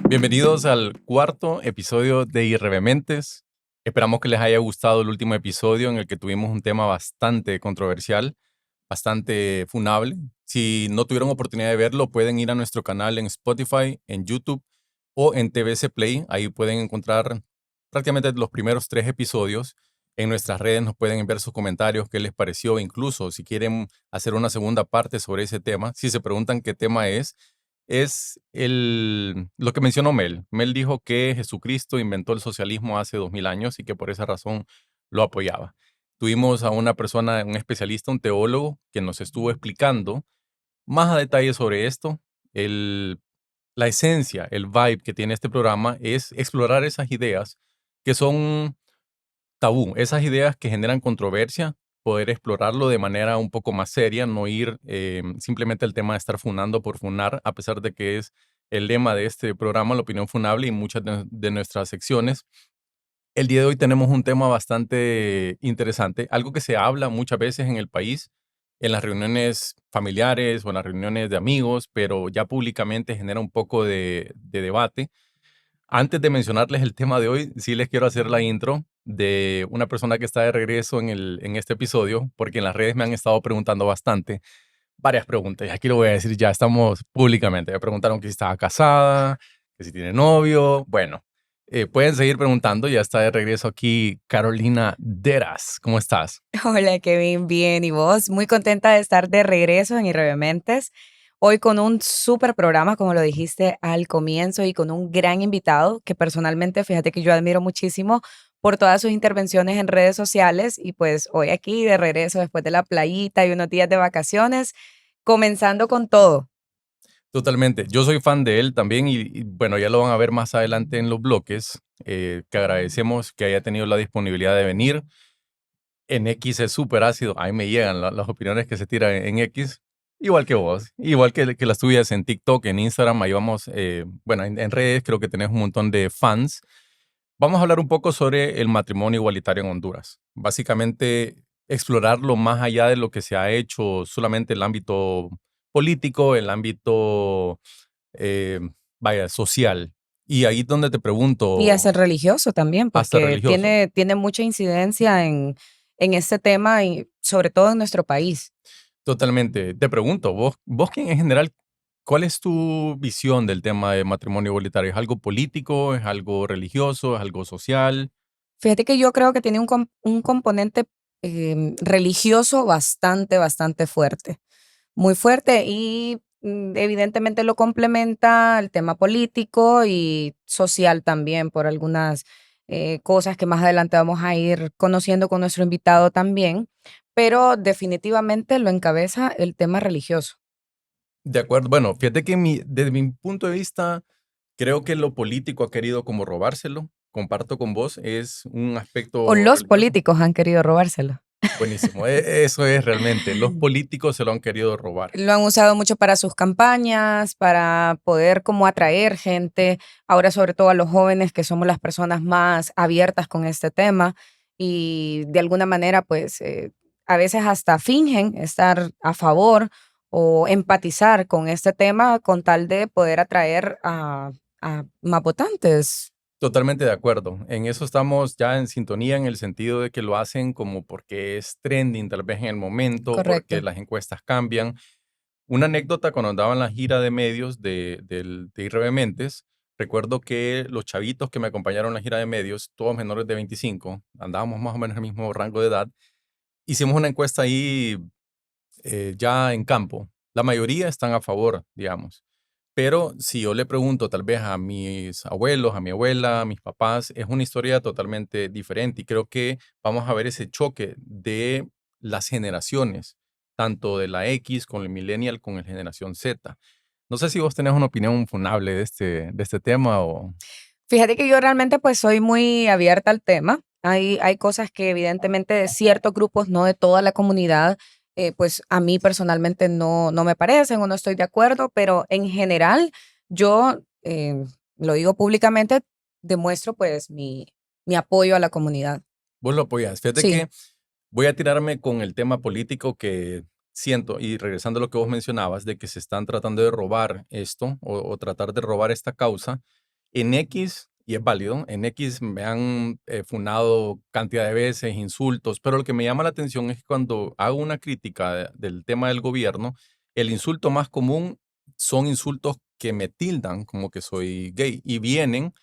Bienvenidos al cuarto episodio de Irrevementes. Esperamos que les haya gustado el último episodio en el que tuvimos un tema bastante controversial, bastante funable. Si no tuvieron oportunidad de verlo, pueden ir a nuestro canal en Spotify, en YouTube o en TVC Play. Ahí pueden encontrar prácticamente los primeros 3 episodios. En nuestras redes nos pueden enviar sus comentarios, qué les pareció, incluso si quieren hacer una segunda parte sobre ese tema. Si se preguntan qué tema es lo que mencionó Mel. Mel dijo que Jesucristo inventó el socialismo hace 2000 años y que por esa razón lo apoyaba. Tuvimos a una persona, un especialista, un teólogo, que nos estuvo explicando más a detalle sobre esto. El, la esencia, el vibe que tiene este programa es explorar esas ideas que son tabú, esas ideas que generan controversia, poder explorarlo de manera un poco más seria, no ir simplemente al tema de estar funando por funar, a pesar de que es el lema de este programa, la opinión funable y muchas de nuestras secciones. El día de hoy tenemos un tema bastante interesante, algo que se habla muchas veces en el país, en las reuniones familiares o en las reuniones de amigos, pero ya públicamente genera un poco de debate. Antes de mencionarles el tema de hoy, sí les quiero hacer la intro de una persona que está de regreso en este episodio, porque en las redes me han estado preguntando bastante, varias preguntas. Y aquí lo voy a decir ya, estamos públicamente. Me preguntaron que si estaba casada, que si tiene novio. Bueno, pueden seguir preguntando. Ya está de regreso aquí Carolina Deras. ¿Cómo estás? Hola Kevin, bien, ¿y vos? Muy contenta de estar de regreso en Irrevementes. Hoy con un súper programa, como lo dijiste al comienzo, y con un gran invitado que personalmente, fíjate que yo admiro muchísimo por todas sus intervenciones en redes sociales y pues hoy aquí de regreso después de la playita y unos días de vacaciones, comenzando con todo. Totalmente. Yo soy fan de él también y, bueno, ya lo van a ver más adelante en los bloques, que agradecemos que haya tenido la disponibilidad de venir. En X es súper ácido. A mí me llegan las opiniones que se tiran en X, igual que vos, igual que las tuyas en TikTok, en Instagram. Ahí vamos, bueno, en redes creo que tenés un montón de fans. Vamos a hablar un poco sobre el matrimonio igualitario en Honduras. Básicamente, explorarlo más allá de lo que se ha hecho solamente en el ámbito político, el ámbito, eh, vaya, social. Y ahí es donde te Y a pregunto, ser religioso también, hasta porque religioso. tiene mucha incidencia en este tema y sobre todo en nuestro país. Totalmente. Te pregunto, vos que en general, ¿cuál es tu visión del tema de matrimonio igualitario? ¿Es algo político? ¿Es algo religioso? ¿Es algo social? Fíjate que yo creo que tiene un componente religioso bastante fuerte, muy fuerte y evidentemente lo complementa el tema político y social también por algunas cosas que más adelante vamos a ir conociendo con nuestro invitado también, pero definitivamente lo encabeza el tema religioso. De acuerdo. Bueno, fíjate que desde mi punto de vista, creo que lo político ha querido como robárselo. Comparto con vos, es un O aspecto los religioso. políticos han querido robárselo. Buenísimo. Eso es realmente. Los políticos se lo han querido robar. Lo han usado mucho para sus campañas, para poder como atraer gente, ahora sobre todo a los jóvenes que somos las personas más abiertas con este tema y de alguna manera pues a veces hasta fingen estar a favor o empatizar con este tema con tal de poder atraer a más votantes. Totalmente de acuerdo. En eso estamos ya en sintonía en el sentido de que lo hacen como porque es trending, tal vez en el momento, porque Correcto. las encuestas cambian. Una anécdota cuando andaba en la gira de medios de Irrevementes, recuerdo que los chavitos que me acompañaron en la gira de medios, todos menores de 25, andábamos más o menos en el mismo rango de edad, hicimos una encuesta ahí ya en campo. La mayoría están a favor, digamos. Pero si yo le pregunto tal vez a mis abuelos, a mi abuela, a mis papás, es una historia totalmente diferente y creo que vamos a ver ese choque de las generaciones, tanto de la X con el millennial con la generación Z. No sé si vos tenés una opinión funable de este tema o... Fíjate que yo realmente pues soy muy abierta al tema. Hay cosas que evidentemente de ciertos grupos, no de toda la comunidad, pues a mí personalmente no me parecen o no estoy de acuerdo, pero en general yo, lo digo públicamente, demuestro pues mi apoyo a la comunidad. Vos lo apoyás. Fíjate Sí, que voy a tirarme con el tema político que siento, y regresando a lo que vos mencionabas, de que se están tratando de robar esto o tratar de robar esta causa. En X, y es válido, en X me han funado cantidad de veces, insultos, pero lo que me llama la atención es que cuando hago una crítica del tema del gobierno, el insulto más común son insultos que me tildan como que soy gay y vienen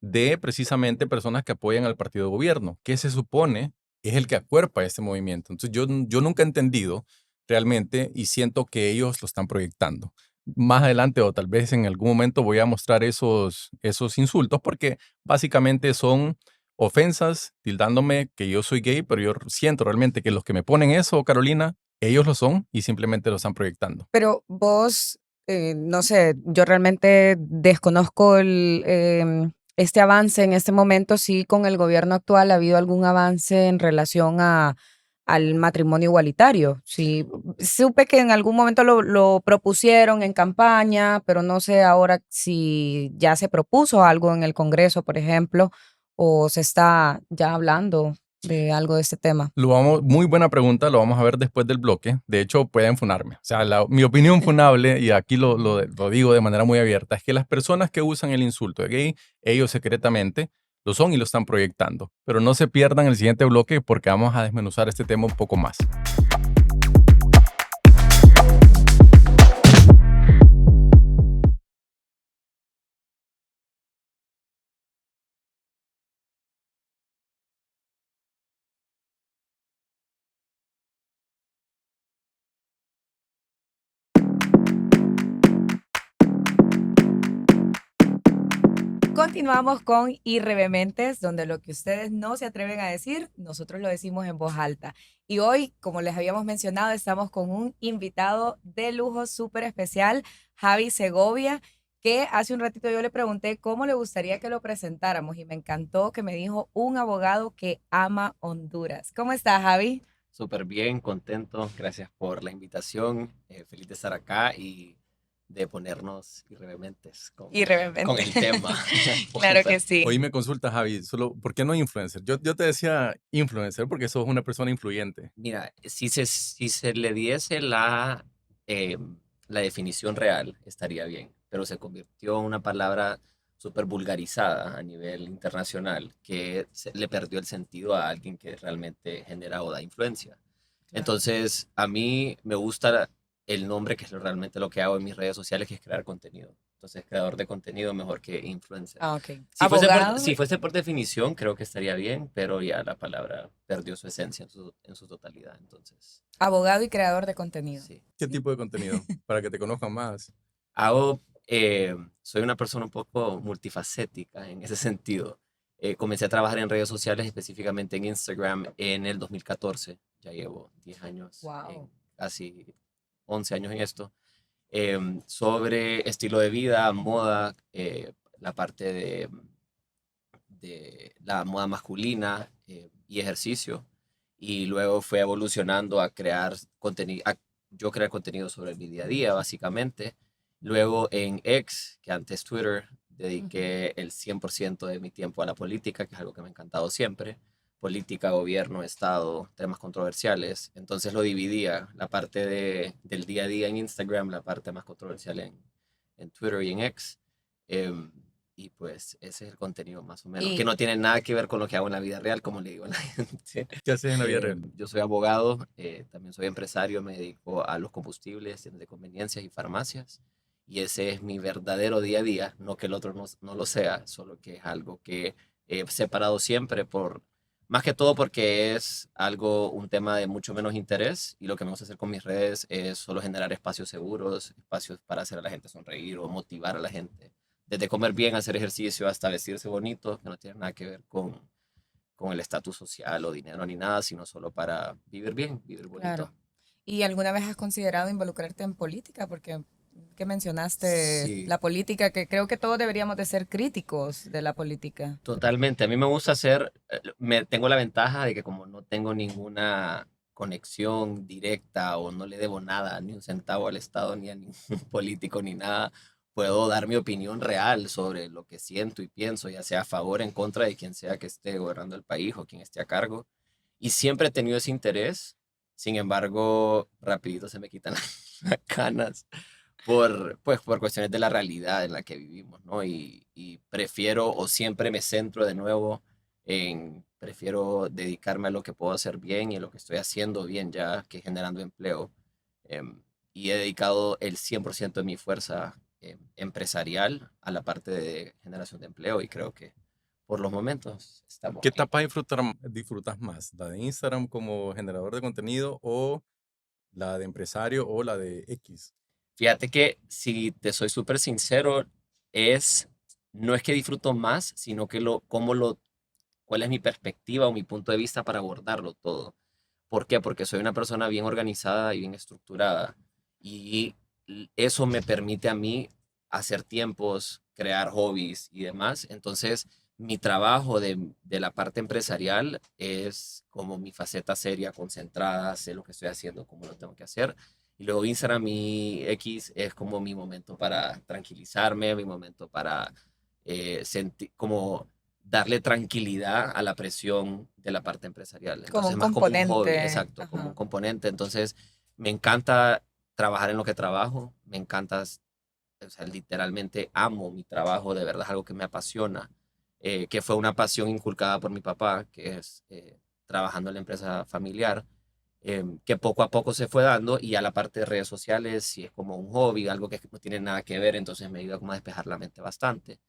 de precisamente personas que apoyan al partido de gobierno, que se supone es el que acuerpa este movimiento. Entonces yo nunca he entendido realmente y siento que ellos lo están proyectando. Más adelante o tal vez en algún momento voy a mostrar esos insultos porque básicamente son ofensas tildándome que yo soy gay, pero yo siento realmente que los que me ponen eso, Carolina, ellos lo son y simplemente lo están proyectando. Pero vos, no sé, yo realmente desconozco este avance en este momento, si con el gobierno actual ha habido algún avance en relación al matrimonio igualitario. Sí, supe que en algún momento lo propusieron en campaña, pero no sé ahora si ya se propuso algo en el Congreso, por ejemplo, o se está ya hablando de algo de este tema. Muy buena pregunta, lo vamos a ver después del bloque. De hecho, pueden funarme. O sea, mi opinión funable, y aquí lo digo de manera muy abierta, es que las personas que usan el insulto de gay, ellos secretamente lo son y lo están proyectando. Pero no se pierdan el siguiente bloque porque vamos a desmenuzar este tema un poco más. Continuamos con Irrevementes, donde lo que ustedes no se atreven a decir, nosotros lo decimos en voz alta. Y hoy, como les habíamos mencionado, estamos con un invitado de lujo súper especial, Javi Segovia, que hace un ratito yo le pregunté cómo le gustaría que lo presentáramos y me encantó que me dijo un abogado que ama Honduras. ¿Cómo estás, Javi? Súper bien, contento. Gracias por la invitación. Feliz de estar acá y de ponernos irreverentes con Irrevementes. el tema. Claro que sí. Hoy me consulta, Javi, solo, ¿por qué no influencer? Yo te decía influencer porque sos una persona influyente. Mira, si se le diese eh, la definición real, estaría bien, pero se convirtió en una palabra súper vulgarizada a nivel internacional que le perdió el sentido a alguien que realmente genera o da influencia. Entonces, a mí me gusta el nombre, que es realmente lo que hago en mis redes sociales, que es crear contenido. Entonces, creador de contenido mejor que influencer. Ah, ok. Si si fuese por definición, creo que estaría bien, pero ya la palabra perdió su esencia en su totalidad. Entonces, Abogado y creador de contenido. sí. ¿Qué tipo de contenido? Para que te conozcan más. Hago, soy una persona un poco multifacética en ese sentido. Comencé a trabajar en redes sociales, específicamente en Instagram, en el 2014. Ya llevo 10 años, Wow. casi 11 años en esto. Sobre estilo de vida, moda, la parte de la moda masculina y ejercicio. Y luego fue evolucionando a crear contenido, yo crear contenido sobre mi día a día, básicamente. Luego en X, que antes Twitter, dediqué el 100% de mi tiempo a la política, que es algo que me ha encantado siempre. Política, gobierno, Estado, temas controversiales. Entonces lo dividía, la parte del día a día en Instagram, la parte más controversial en Twitter y en X. Em, y pues ese es el contenido más o menos, que no tiene nada que ver con lo que hago en la vida real, como le digo a la gente. ¿Qué haces en la vida real? Yo soy abogado, también soy empresario, me dedico a los combustibles, tiendas de conveniencias y farmacias. Y ese es mi verdadero día a día, no que el otro no lo sea, solo que es algo que he separado siempre más que todo porque es un tema de mucho menos interés y lo que me gusta hacer con mis redes es solo generar espacios seguros, espacios para hacer a la gente sonreír o motivar a la gente. Desde comer bien, hacer ejercicio, hasta vestirse bonito, que no tiene nada que ver con el estatus social o dinero ni nada, sino solo para vivir bien, vivir bonito. Claro. ¿Y alguna vez has considerado involucrarte en política? Porque que mencionaste Sí. la política, que creo que todos deberíamos de ser críticos de la política. Totalmente. A mí me gusta tengo la ventaja de que como no tengo ninguna conexión directa o no le debo nada, ni un centavo al Estado, ni a ningún político, ni nada, puedo dar mi opinión real sobre lo que siento y pienso, ya sea a favor o en contra de quien sea que esté gobernando el país o quien esté a cargo. Y siempre he tenido ese interés. Sin embargo, rapidito se me quitan las ganas pues, por cuestiones de la realidad en la que vivimos, ¿no? Y prefiero o siempre me centro de nuevo prefiero dedicarme a lo que puedo hacer bien y a lo que estoy haciendo bien ya, que generando empleo. Y he dedicado el 100% de mi fuerza empresarial a la parte de generación de empleo y creo que por los momentos estamos ¿Qué ahí. etapa disfrutas más? ¿La de Instagram como generador de contenido o la de empresario o la de X? Fíjate que si te soy súper sincero, no es que disfruto más, sino que cuál es mi perspectiva o mi punto de vista para abordarlo todo. ¿Por qué? Porque soy una persona bien organizada y bien estructurada y eso me permite a mí hacer tiempos, crear hobbies y demás. Entonces, mi trabajo de la parte empresarial es como mi faceta seria, concentrada, sé lo que estoy haciendo, cómo lo tengo que hacer. Y luego Instagram y X es como mi momento para tranquilizarme, mi momento para sentir, como darle tranquilidad a la presión de la parte empresarial. Como Entonces, un más como un hobby, componente. exacto, como un Ajá. componente. Entonces, me encanta trabajar en lo que trabajo, me encanta, o sea, literalmente amo mi trabajo, de verdad es algo que me apasiona, que fue una pasión inculcada por mi papá, que es trabajando en la empresa familiar, que poco a poco se fue dando y a la parte de redes sociales, si es como un hobby, algo que no tiene nada que ver, entonces me ayuda como a despejar la mente bastante.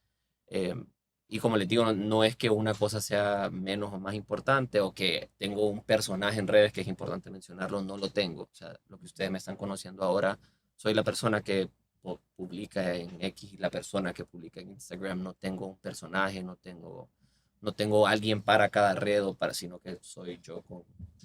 Em, y como les digo, no es que una cosa sea menos o más importante o que tengo un personaje en redes que es importante mencionarlo, no lo tengo. O sea, lo que ustedes me están conociendo ahora, soy la persona que publica en X y la persona que publica en Instagram. No tengo un personaje, no tengo alguien para cada red sino que soy yo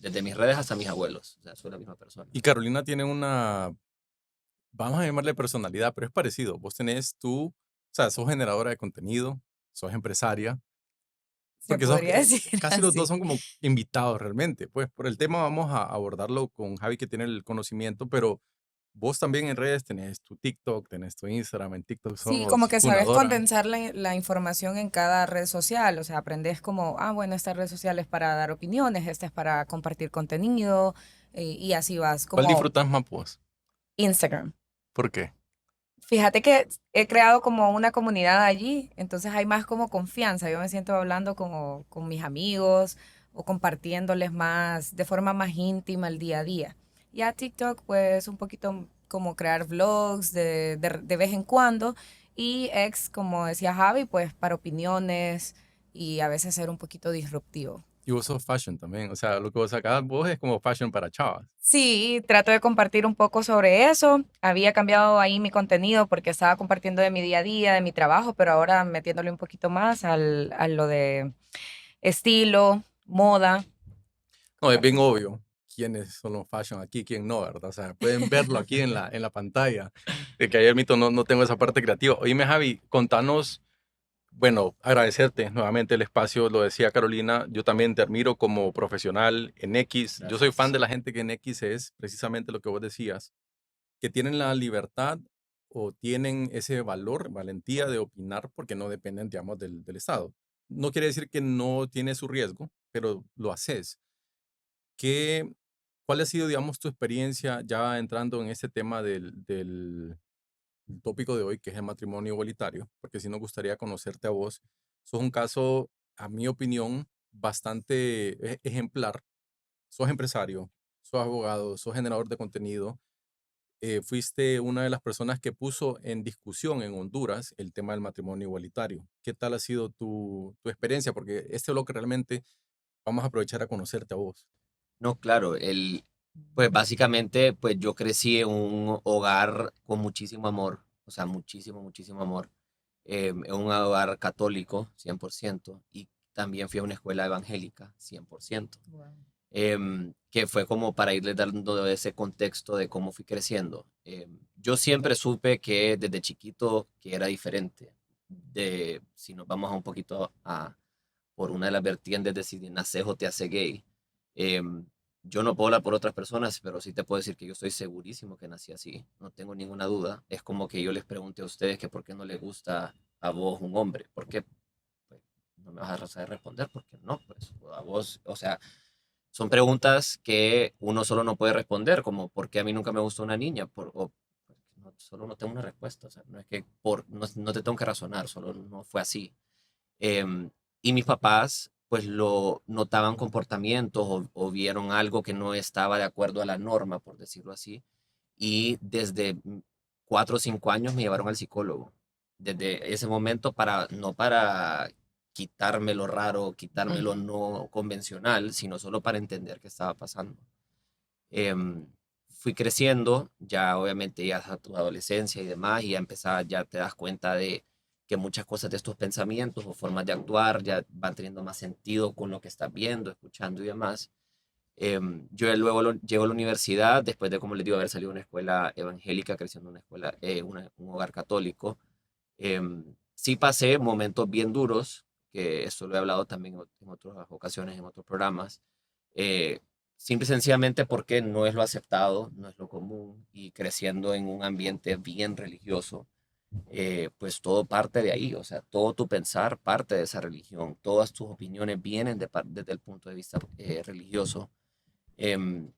desde mis redes hasta mis abuelos. O sea, soy la misma persona. Y Carolina tiene vamos a llamarle personalidad, pero es parecido. Vos o sea, sos generadora de contenido, sos empresaria, Se porque podría decir casi los dos así. son como invitados realmente. Pues por el tema vamos a abordarlo con Javi que tiene el conocimiento, pero vos también en redes tenés tu TikTok, tenés tu Instagram, en TikTok Sí, como sos que sabes fundadora. condensar la información en cada red social, o sea, aprendes como, bueno, esta red social es para dar opiniones, esta es para compartir contenido, y así vas, ¿Cuál como disfrutas más vos? Instagram. ¿Por qué? Fíjate que he creado como una comunidad allí, entonces hay más como confianza, yo me siento hablando como con mis amigos o compartiéndoles más, de forma más íntima el día a día. Ya TikTok, pues un poquito como crear vlogs de vez en cuando, y X, como decía Javi, pues para opiniones y a veces ser un poquito disruptivo. Y vos sos fashion también, o sea, lo que vos sacás vos es como fashion para chavas. Sí, trato de compartir un poco sobre eso. Había cambiado ahí mi contenido porque estaba compartiendo de mi día a día, de mi trabajo, pero ahora metiéndole un poquito más a lo de estilo, moda. No, es bien Compartir. obvio quiénes son los fashion aquí, quién no, ¿verdad? O sea, pueden verlo aquí en la pantalla. De que ayer mito no tengo esa parte creativa. Oíme, Javi, contanos, bueno, agradecerte nuevamente el espacio, lo decía Carolina, yo también te admiro como profesional en X. Yo soy fan Gracias. de la gente que en X es precisamente lo que vos decías, que tienen la libertad o tienen ese valor, valentía de opinar porque no dependen, digamos, del Estado. No quiere decir que no tiene su riesgo, pero lo haces. ¿Qué, ¿Cuál ha sido, digamos, tu experiencia ya entrando en este tema del tópico de hoy, que es el matrimonio igualitario? Porque sí nos gustaría conocerte a vos. Sos un caso, a mi opinión, bastante ejemplar. Sos empresario, sos abogado, sos generador de contenido. Fuiste una de las personas que puso en discusión en Honduras el tema del matrimonio igualitario. ¿Qué tal ha sido tu experiencia? Porque este bloque realmente vamos a aprovechar a conocerte a vos. No, claro, pues básicamente, pues yo crecí en un hogar con muchísimo amor, o sea, muchísimo, muchísimo amor, en un hogar católico, 100%, y también fui a una escuela evangélica, 100%, Wow. que fue como para irle dando ese contexto de cómo fui creciendo. Yo siempre supe que desde chiquito que era diferente, si nos vamos a un poquito por una de las vertientes de si naces o te hace gay. Em, yo no puedo hablar por otras personas, pero sí te puedo decir que yo estoy segurísimo que nací así, no tengo ninguna duda. Es como que yo les pregunte a ustedes que por qué no les gusta a vos un hombre, ¿por qué? Pues, no me vas a saber responder, porque no, pues a vos, o sea, son preguntas que uno solo no puede responder, como ¿por qué a mí nunca me gustó una niña? solo no tengo una respuesta, o sea, no es que no te tengo que razonar, solo no fue así. Y mis papás, pues lo notaban comportamientos o vieron algo que no estaba de acuerdo a la norma, por decirlo así, y desde 4 o 5 años me llevaron al psicólogo. Desde ese momento no para quitarme lo raro, quitarme lo Ujú. no convencional, sino solo para entender qué estaba pasando. Em, Fui creciendo, ya obviamente ya a tu adolescencia y demás, y ya te das cuenta de que muchas cosas de estos pensamientos o formas de actuar ya van teniendo más sentido con lo que estás viendo, escuchando y demás. Yo ya luego llego a la universidad, después de, como les digo, haber salido de una escuela evangélica, creciendo en una escuela, un hogar católico. Sí pasé momentos bien duros, que esto lo he hablado también en otras ocasiones, en otros programas. eh, Simple y sencillamente porque no es lo aceptado, no es lo común, y creciendo en un ambiente bien religioso, pues todo parte de ahí, o sea, todo tu pensar parte de esa religión, todas tus opiniones vienen desde el punto de vista religioso. em,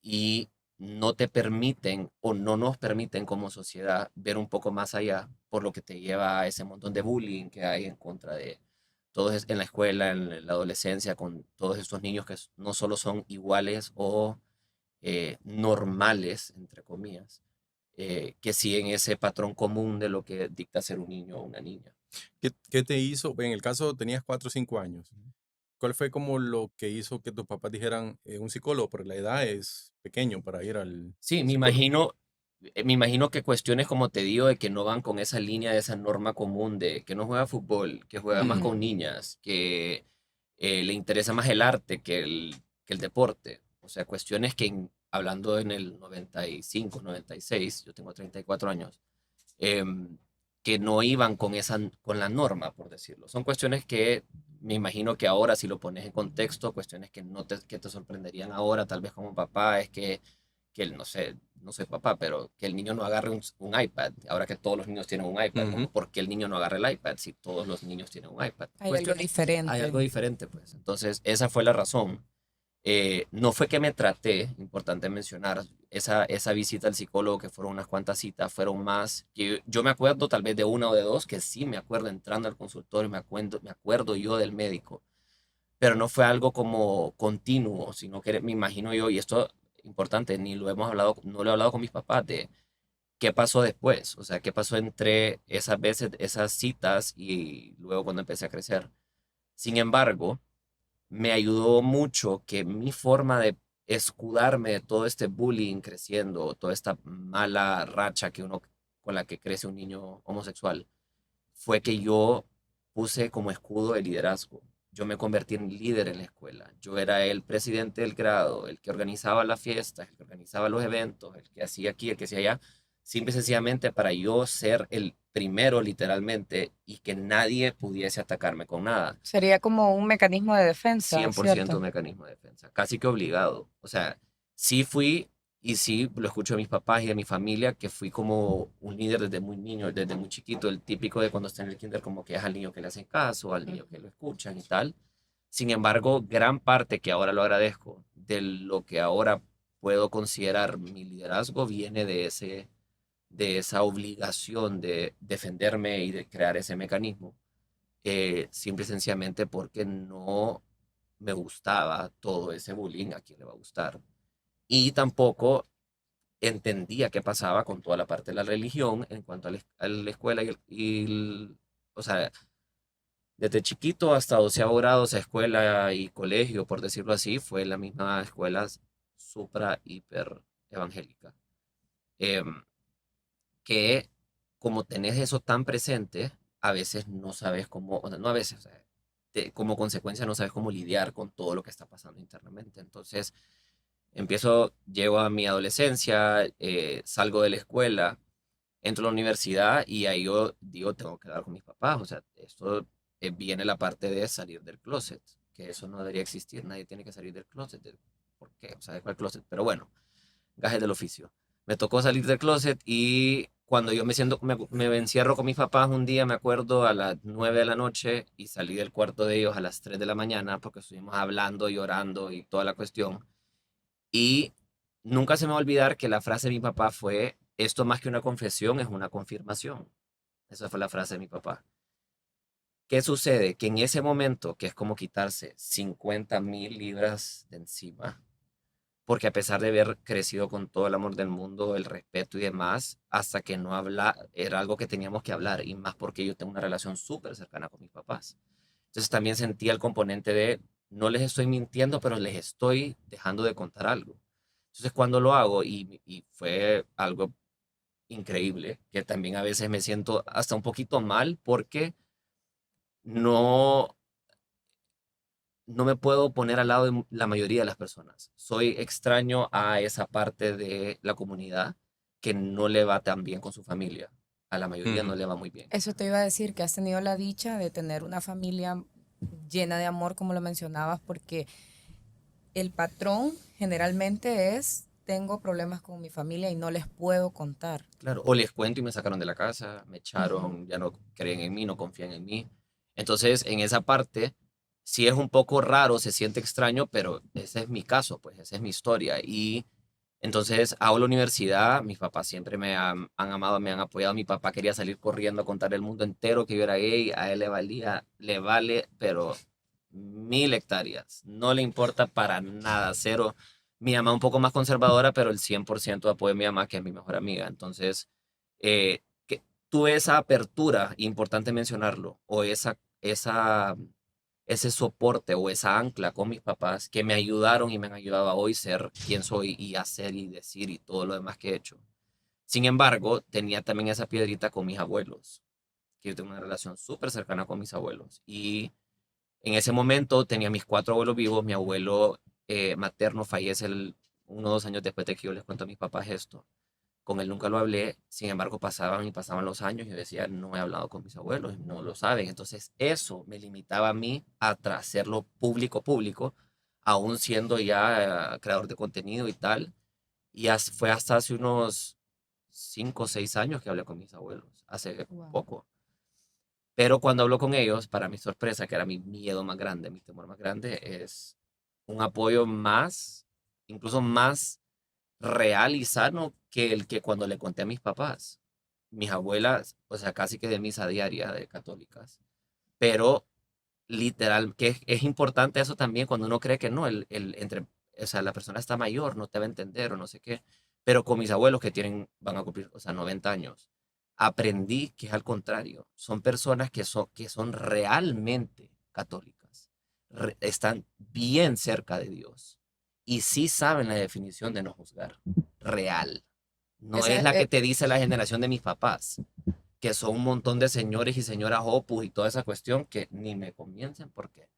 y no te permiten o no nos permiten como sociedad ver un poco más allá, por lo que te lleva a ese montón de bullying que hay en contra de todos en la escuela, en la adolescencia, con todos estos niños que no solo son iguales o normales, entre comillas, que siguen ese patrón común de lo que dicta ser un niño o una niña. ¿Qué te hizo? En el caso tenías 4 o 5 años. ¿Cuál fue como lo que hizo que tus papás dijeran un psicólogo? Porque la edad es pequeño para ir al Sí, psicólogo. me imagino que cuestiones como te digo, de que no van con esa línea, de esa norma común de que no juega fútbol, que juega más Ujú. con niñas, que le interesa más el arte que el deporte. O sea, cuestiones que hablando en el 95, 96, yo tengo 34 años, em, que no iban con la norma, por decirlo. Son cuestiones que me imagino que ahora, si lo pones en contexto, cuestiones que te sorprenderían ahora, tal vez como papá, es que él, no sé, no soy papá, pero que el niño no agarre un iPad, ahora que todos los niños tienen un iPad, Ujú. como por qué el niño no agarre el iPad si todos los niños tienen un iPad. Hay algo Cuestiones, hay algo diferente. diferente, pues. Entonces, esa fue la razón. No fue que me traté, importante mencionar, esa visita al psicólogo, que fueron unas cuantas citas, fueron más, que yo me acuerdo tal vez de una o de dos, que sí me acuerdo entrando al consultorio, me acuerdo yo del médico, pero no fue algo como continuo, sino que me imagino yo, y esto importante, ni lo hemos hablado, no lo he hablado con mis papás de qué pasó después, o sea, qué pasó entre esas veces, esas citas y luego cuando empecé a crecer. Sin embargo, me ayudó mucho que mi forma de escudarme de todo este bullying creciendo, toda esta mala racha con la que crece un niño homosexual, fue que yo puse como escudo el liderazgo. Yo me convertí en líder en la escuela. Yo era el presidente del grado, el que organizaba las fiestas, el que organizaba los eventos, el que hacía aquí, el que hacía allá, simple y sencillamente para yo ser el primero literalmente y que nadie pudiese atacarme con nada. Sería como un mecanismo de defensa, 100% ¿cierto? mecanismo de defensa, casi que obligado. O sea, sí fui, y sí lo escucho de mis papás y de mi familia, que fui como un líder desde muy niño, desde muy chiquito, el típico de cuando está en el kinder, como que es al niño que le hacen caso, al niño que Ujú. lo escuchan y tal. Sin embargo, gran parte, que ahora lo agradezco, de lo que ahora puedo considerar mi liderazgo viene de esa obligación de defenderme y de crear ese mecanismo, simple y sencillamente porque no me gustaba todo ese bullying, a quién le va a gustar. Y tampoco entendía qué pasaba con toda la parte de la religión en cuanto a la escuela o sea, desde chiquito hasta 12º grado, o sea, escuela y colegio, por decirlo así, fue la misma escuela supra, hiper evangélica. Em, que como tenés eso tan presente, a veces no sabes cómo, o sea, no a veces, o sea, como consecuencia no sabes cómo lidiar con todo lo que está pasando internamente. Entonces, llego a mi adolescencia, salgo de la escuela, entro a la universidad y ahí yo digo, tengo que hablar con mis papás. O sea, esto viene la parte de salir del closet, que eso no debería existir, nadie tiene que salir del closet. ¿Por qué? O sea, ¿de cuál closet? Pero bueno, gajes del oficio. Me tocó salir del closet y cuando yo me encierro con mis papás un día, me acuerdo, a las 9 de la noche, y salí del cuarto de ellos a las 3 de la mañana porque estuvimos hablando, llorando y toda la cuestión. Y nunca se me va a olvidar que la frase de mi papá fue, esto más que una confesión es una confirmación. Esa fue la frase de mi papá. ¿Qué sucede? Que en ese momento, que es como quitarse 50.000 libras de encima, porque a pesar de haber crecido con todo el amor del mundo, el respeto y demás, hasta que no habla, era algo que teníamos que hablar, y más porque yo tengo una relación súper cercana con mis papás. Entonces también sentía el componente de, no les estoy mintiendo, pero les estoy dejando de contar algo. Entonces cuando lo hago, y fue algo increíble, que también a veces me siento hasta un poquito mal porque no, no me puedo poner al lado de la mayoría de las personas. Soy extraño a esa parte de la comunidad que no le va tan bien con su familia. A la mayoría no Ujú. le va muy bien. Eso te iba a decir, que has tenido la dicha de tener una familia llena de amor, como lo mencionabas, porque el patrón generalmente es, tengo problemas con mi familia y no les puedo contar. Claro, o les cuento y me sacaron de la casa, me Ujú. echaron, ya no creen en mí, no confían en mí. Entonces, en esa parte, sí es un poco raro, se siente extraño, pero ese es mi caso, pues esa es mi historia. Y entonces hago la universidad, mis papás siempre han amado, me han apoyado. Mi papá quería salir corriendo a contar al mundo entero que yo era gay, a él le valía, le vale, pero 1.000 hectáreas, no le importa para nada, cero. Mi mamá un poco más conservadora, pero el 100% de apoyo de mi mamá, que es mi mejor amiga. Entonces, tuve esa apertura, importante mencionarlo, o ese soporte o esa ancla con mis papás que me ayudaron y me han ayudado a hoy ser quien soy y hacer y decir y todo lo demás que he hecho. Sin embargo, tenía también esa piedrita con mis abuelos, que yo tengo una relación súper cercana con mis abuelos. Y en ese momento tenía mis 4 abuelos vivos. Mi abuelo materno fallece 1 o 2 años después de que yo les cuento a mis papás esto. Con él nunca lo hablé, sin embargo pasaban y pasaban los años y yo decía, no he hablado con mis abuelos, no lo saben. Entonces eso me limitaba a mí a hacerlo público, público, aún siendo ya creador de contenido y tal. Y fue hasta hace unos 5 o 6 años que hablé con mis abuelos, hace Wow. poco. Pero cuando hablo con ellos, para mi sorpresa, que era mi miedo más grande, mi temor más grande, es un apoyo más, incluso más real y sano que el que cuando le conté a mis papás. Mis abuelas, o sea, casi que de misa diaria de católicas. Pero literal, que es importante eso también cuando uno cree que no, o sea, la persona está mayor, no te va a entender o no sé qué. Pero con mis abuelos que van a cumplir, o sea, 90 años, aprendí que es al contrario. Son personas que son realmente católicas. Están bien cerca de Dios. Y sí saben la definición de no juzgar. Real. No Esa, es la que te dice la generación de mis papás, que son un montón de señores y señoras opus y toda esa cuestión que ni me comiencen porque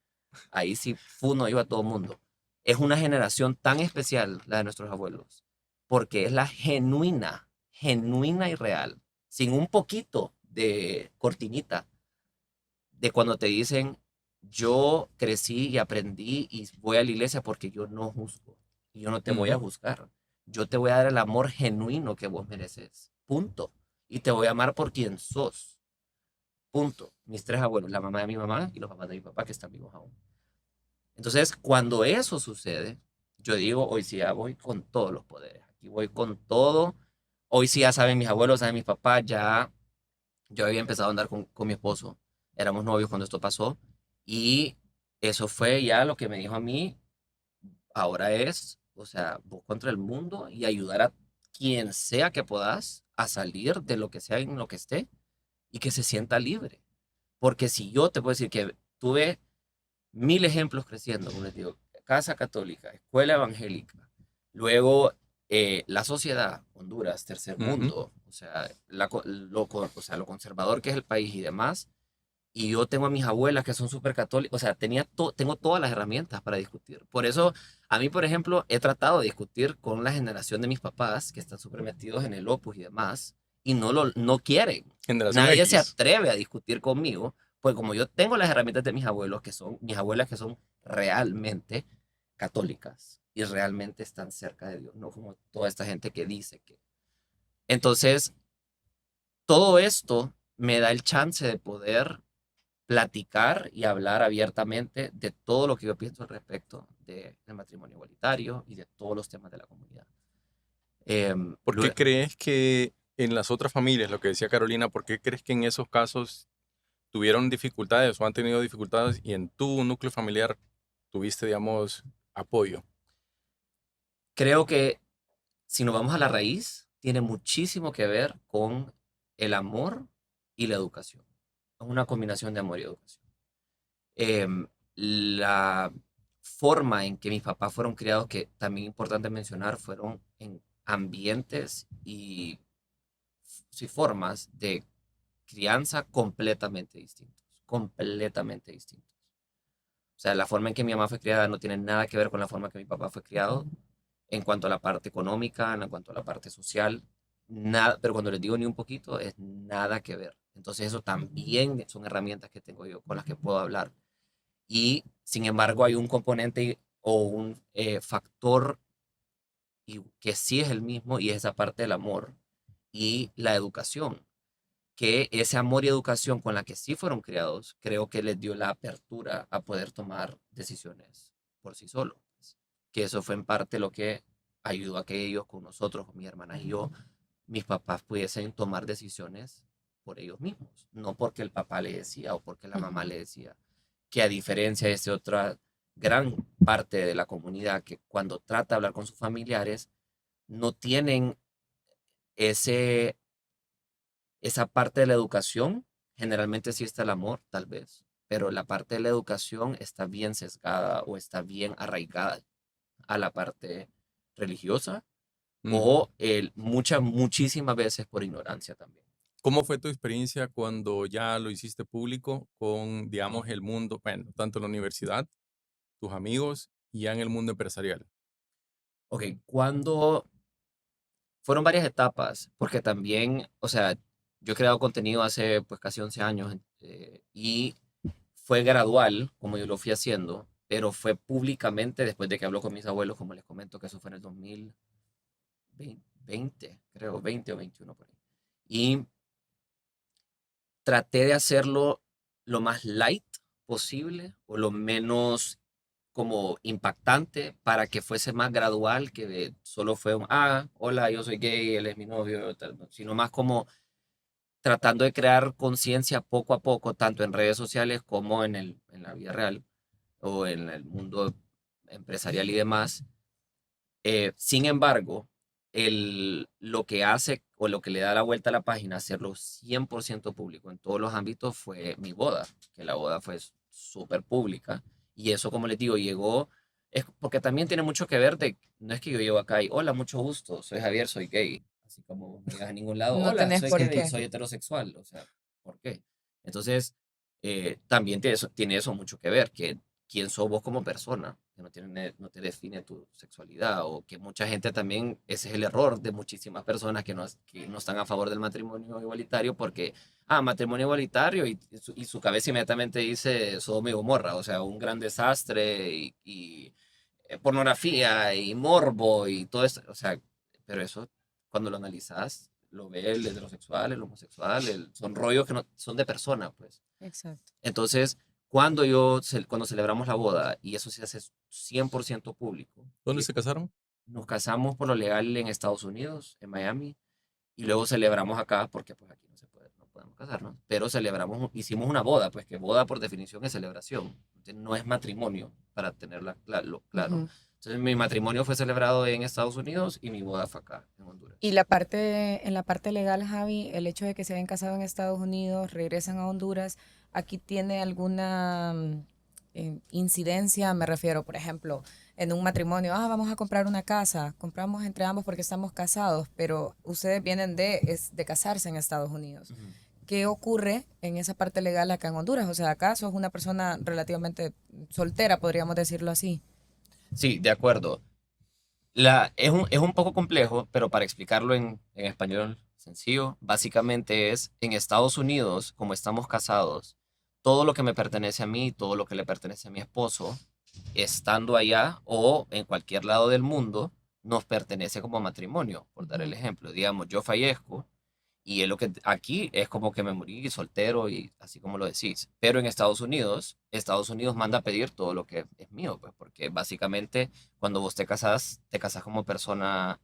ahí sí funo iba todo el mundo. Es una generación tan especial la de nuestros abuelos, porque es la genuina, genuina y real, sin un poquito de cortinita, de cuando te dicen, yo crecí y aprendí y voy a la iglesia porque yo no juzgo y yo no te voy a Ujú. juzgar. Yo te voy a dar el amor genuino que vos mereces. Punto. Y te voy a amar por quien sos. Punto. Mis 3 abuelos, la mamá de mi mamá y los papás de mi papá que están vivos aún. Entonces, cuando eso sucede, yo digo, hoy sí ya voy con todos los poderes. Aquí voy con todo. Hoy sí ya saben mis abuelos, saben mis papás, ya yo había empezado a andar con mi esposo. Éramos novios cuando esto pasó. Y eso fue ya lo que me dijo a mí, ahora es, o sea, vos contra el mundo y ayudar a quien sea que puedas a salir de lo que sea en lo que esté y que se sienta libre. Porque si yo te puedo decir que tuve 1.000 ejemplos creciendo, como les digo, casa católica, escuela evangélica, luego la sociedad, Honduras, tercer Ujú. mundo, o sea, o sea, lo conservador que es el país y demás, y yo tengo a mis abuelas que son súper católicas, o sea, tengo todas las herramientas para discutir. Por eso, a mí, por ejemplo, he tratado de discutir con la generación de mis papás, que están súper metidos en el Opus y demás, y no quieren. Generación Nadie se X. atreve a discutir conmigo, pues como yo tengo las herramientas de mis abuelos, mis abuelas que son realmente católicas y realmente están cerca de Dios, no como toda esta gente que dice que. Entonces, todo esto me da el chance de poder platicar y hablar abiertamente de todo lo que yo pienso al respecto del matrimonio igualitario y de todos los temas de la comunidad. ¿Por qué Lue- crees que en las otras familias, lo que decía Carolina, por qué crees que en esos casos tuvieron dificultades o han tenido dificultades y en tu núcleo familiar tuviste, digamos, apoyo? Creo que si nos vamos a la raíz, tiene muchísimo que ver con el amor y la educación. Es una combinación de amor y educación. La forma en que mis papás fueron criados, que también es importante mencionar, fueron en ambientes y sí, formas de crianza completamente distintos, completamente distintos. O sea, la forma en que mi mamá fue criada no tiene nada que ver con la forma en que mi papá fue criado en cuanto a la parte económica, en cuanto a la parte social, nada, pero cuando les digo ni un poquito, es nada que ver. Entonces eso también son herramientas que tengo yo con las que puedo hablar. Y sin embargo hay un componente o un factor que sí es el mismo y es esa parte del amor y la educación, que ese amor y educación con la que sí fueron criados, creo que les dio la apertura a poder tomar decisiones por sí solos. Pues. Que eso fue en parte lo que ayudó a que ellos con nosotros, con mis hermanas y yo, mis papás pudiesen tomar decisiones por ellos mismos, no porque el papá le decía o porque la mamá le decía, que a diferencia de esa otra gran parte de la comunidad que cuando trata de hablar con sus familiares, no tienen ese esa parte de la educación, generalmente sí está el amor, tal vez, pero la parte de la educación está bien sesgada o está bien arraigada a la parte religiosa Ujú. o muchísimas veces por ignorancia también. ¿Cómo fue tu experiencia cuando ya lo hiciste público con, digamos, el mundo, bueno, tanto en la universidad, tus amigos y ya en el mundo empresarial? Ok, cuando fueron varias etapas, porque también, o sea, yo he creado contenido hace pues casi 11 años y fue gradual, como yo lo fui haciendo, pero fue públicamente después de que habló con mis abuelos, como les comento, que eso fue en el 2020, creo, 20 o 21 por ahí. Y traté de hacerlo lo más light posible o lo menos como impactante para que fuese más gradual, que solo fue hola, yo soy gay, él es mi novio, sino más como tratando de crear conciencia poco a poco, tanto en redes sociales como en la vida real o en el mundo empresarial y demás. Sin embargo, lo que hace o lo que le da la vuelta a la página, hacerlo 100% público en todos los ámbitos, fue mi boda, que la boda fue súper pública. Y eso, como les digo, llegó, es porque también tiene mucho que ver de, no es que yo llego acá y, hola, mucho gusto, soy Javier, soy gay. Así como no llegas a ningún lado, No hola, tenés soy por gay, qué. soy heterosexual. O sea, ¿por qué? Entonces, también tiene eso mucho que ver, que quién sos vos como persona, que no te define tu sexualidad, o que mucha gente también, ese es el error de muchísimas personas que no están a favor del matrimonio igualitario porque, matrimonio igualitario, y su cabeza inmediatamente dice Sodoma y Gomorra, o sea, un gran desastre, pornografía, y morbo, y todo eso, o sea, pero eso, cuando lo analizas, lo ve el heterosexual, el homosexual, son rollos que no, son de persona, pues. Exacto. Entonces, cuando celebramos la boda, y eso se hace 100% público, ¿Dónde se casaron? nos casamos por lo legal en Estados Unidos, en Miami, y luego celebramos acá, porque pues aquí no se puede, no podemos casarnos, pero hicimos una boda, pues que boda por definición es celebración, no es matrimonio, para tenerlo claro. Ujú. Entonces, mi matrimonio fue celebrado en Estados Unidos y mi boda fue acá, en Y Honduras. en la parte legal, Javi, el hecho de que se hayan casado en Estados Unidos, regresan a Honduras, ¿aquí tiene alguna incidencia? Me refiero, por ejemplo, en un matrimonio, vamos a comprar una casa, compramos entre ambos porque estamos casados, pero ustedes vienen de casarse en Estados Unidos. Ujú. ¿Qué ocurre en esa parte legal acá en Honduras? O sea, acá sos una persona relativamente soltera, podríamos decirlo así. Sí, de acuerdo. Es un poco complejo, pero para explicarlo en español sencillo, básicamente es en Estados Unidos, como estamos casados, todo lo que me pertenece a mí, todo lo que le pertenece a mi esposo, estando allá o en cualquier lado del mundo, nos pertenece como matrimonio, por dar el Ujú. ejemplo. Digamos, yo fallezco y es lo que aquí es como que me morí soltero y así como lo decís. Pero en Estados Unidos manda a pedir todo lo que es mío, pues porque básicamente cuando vos te casás como persona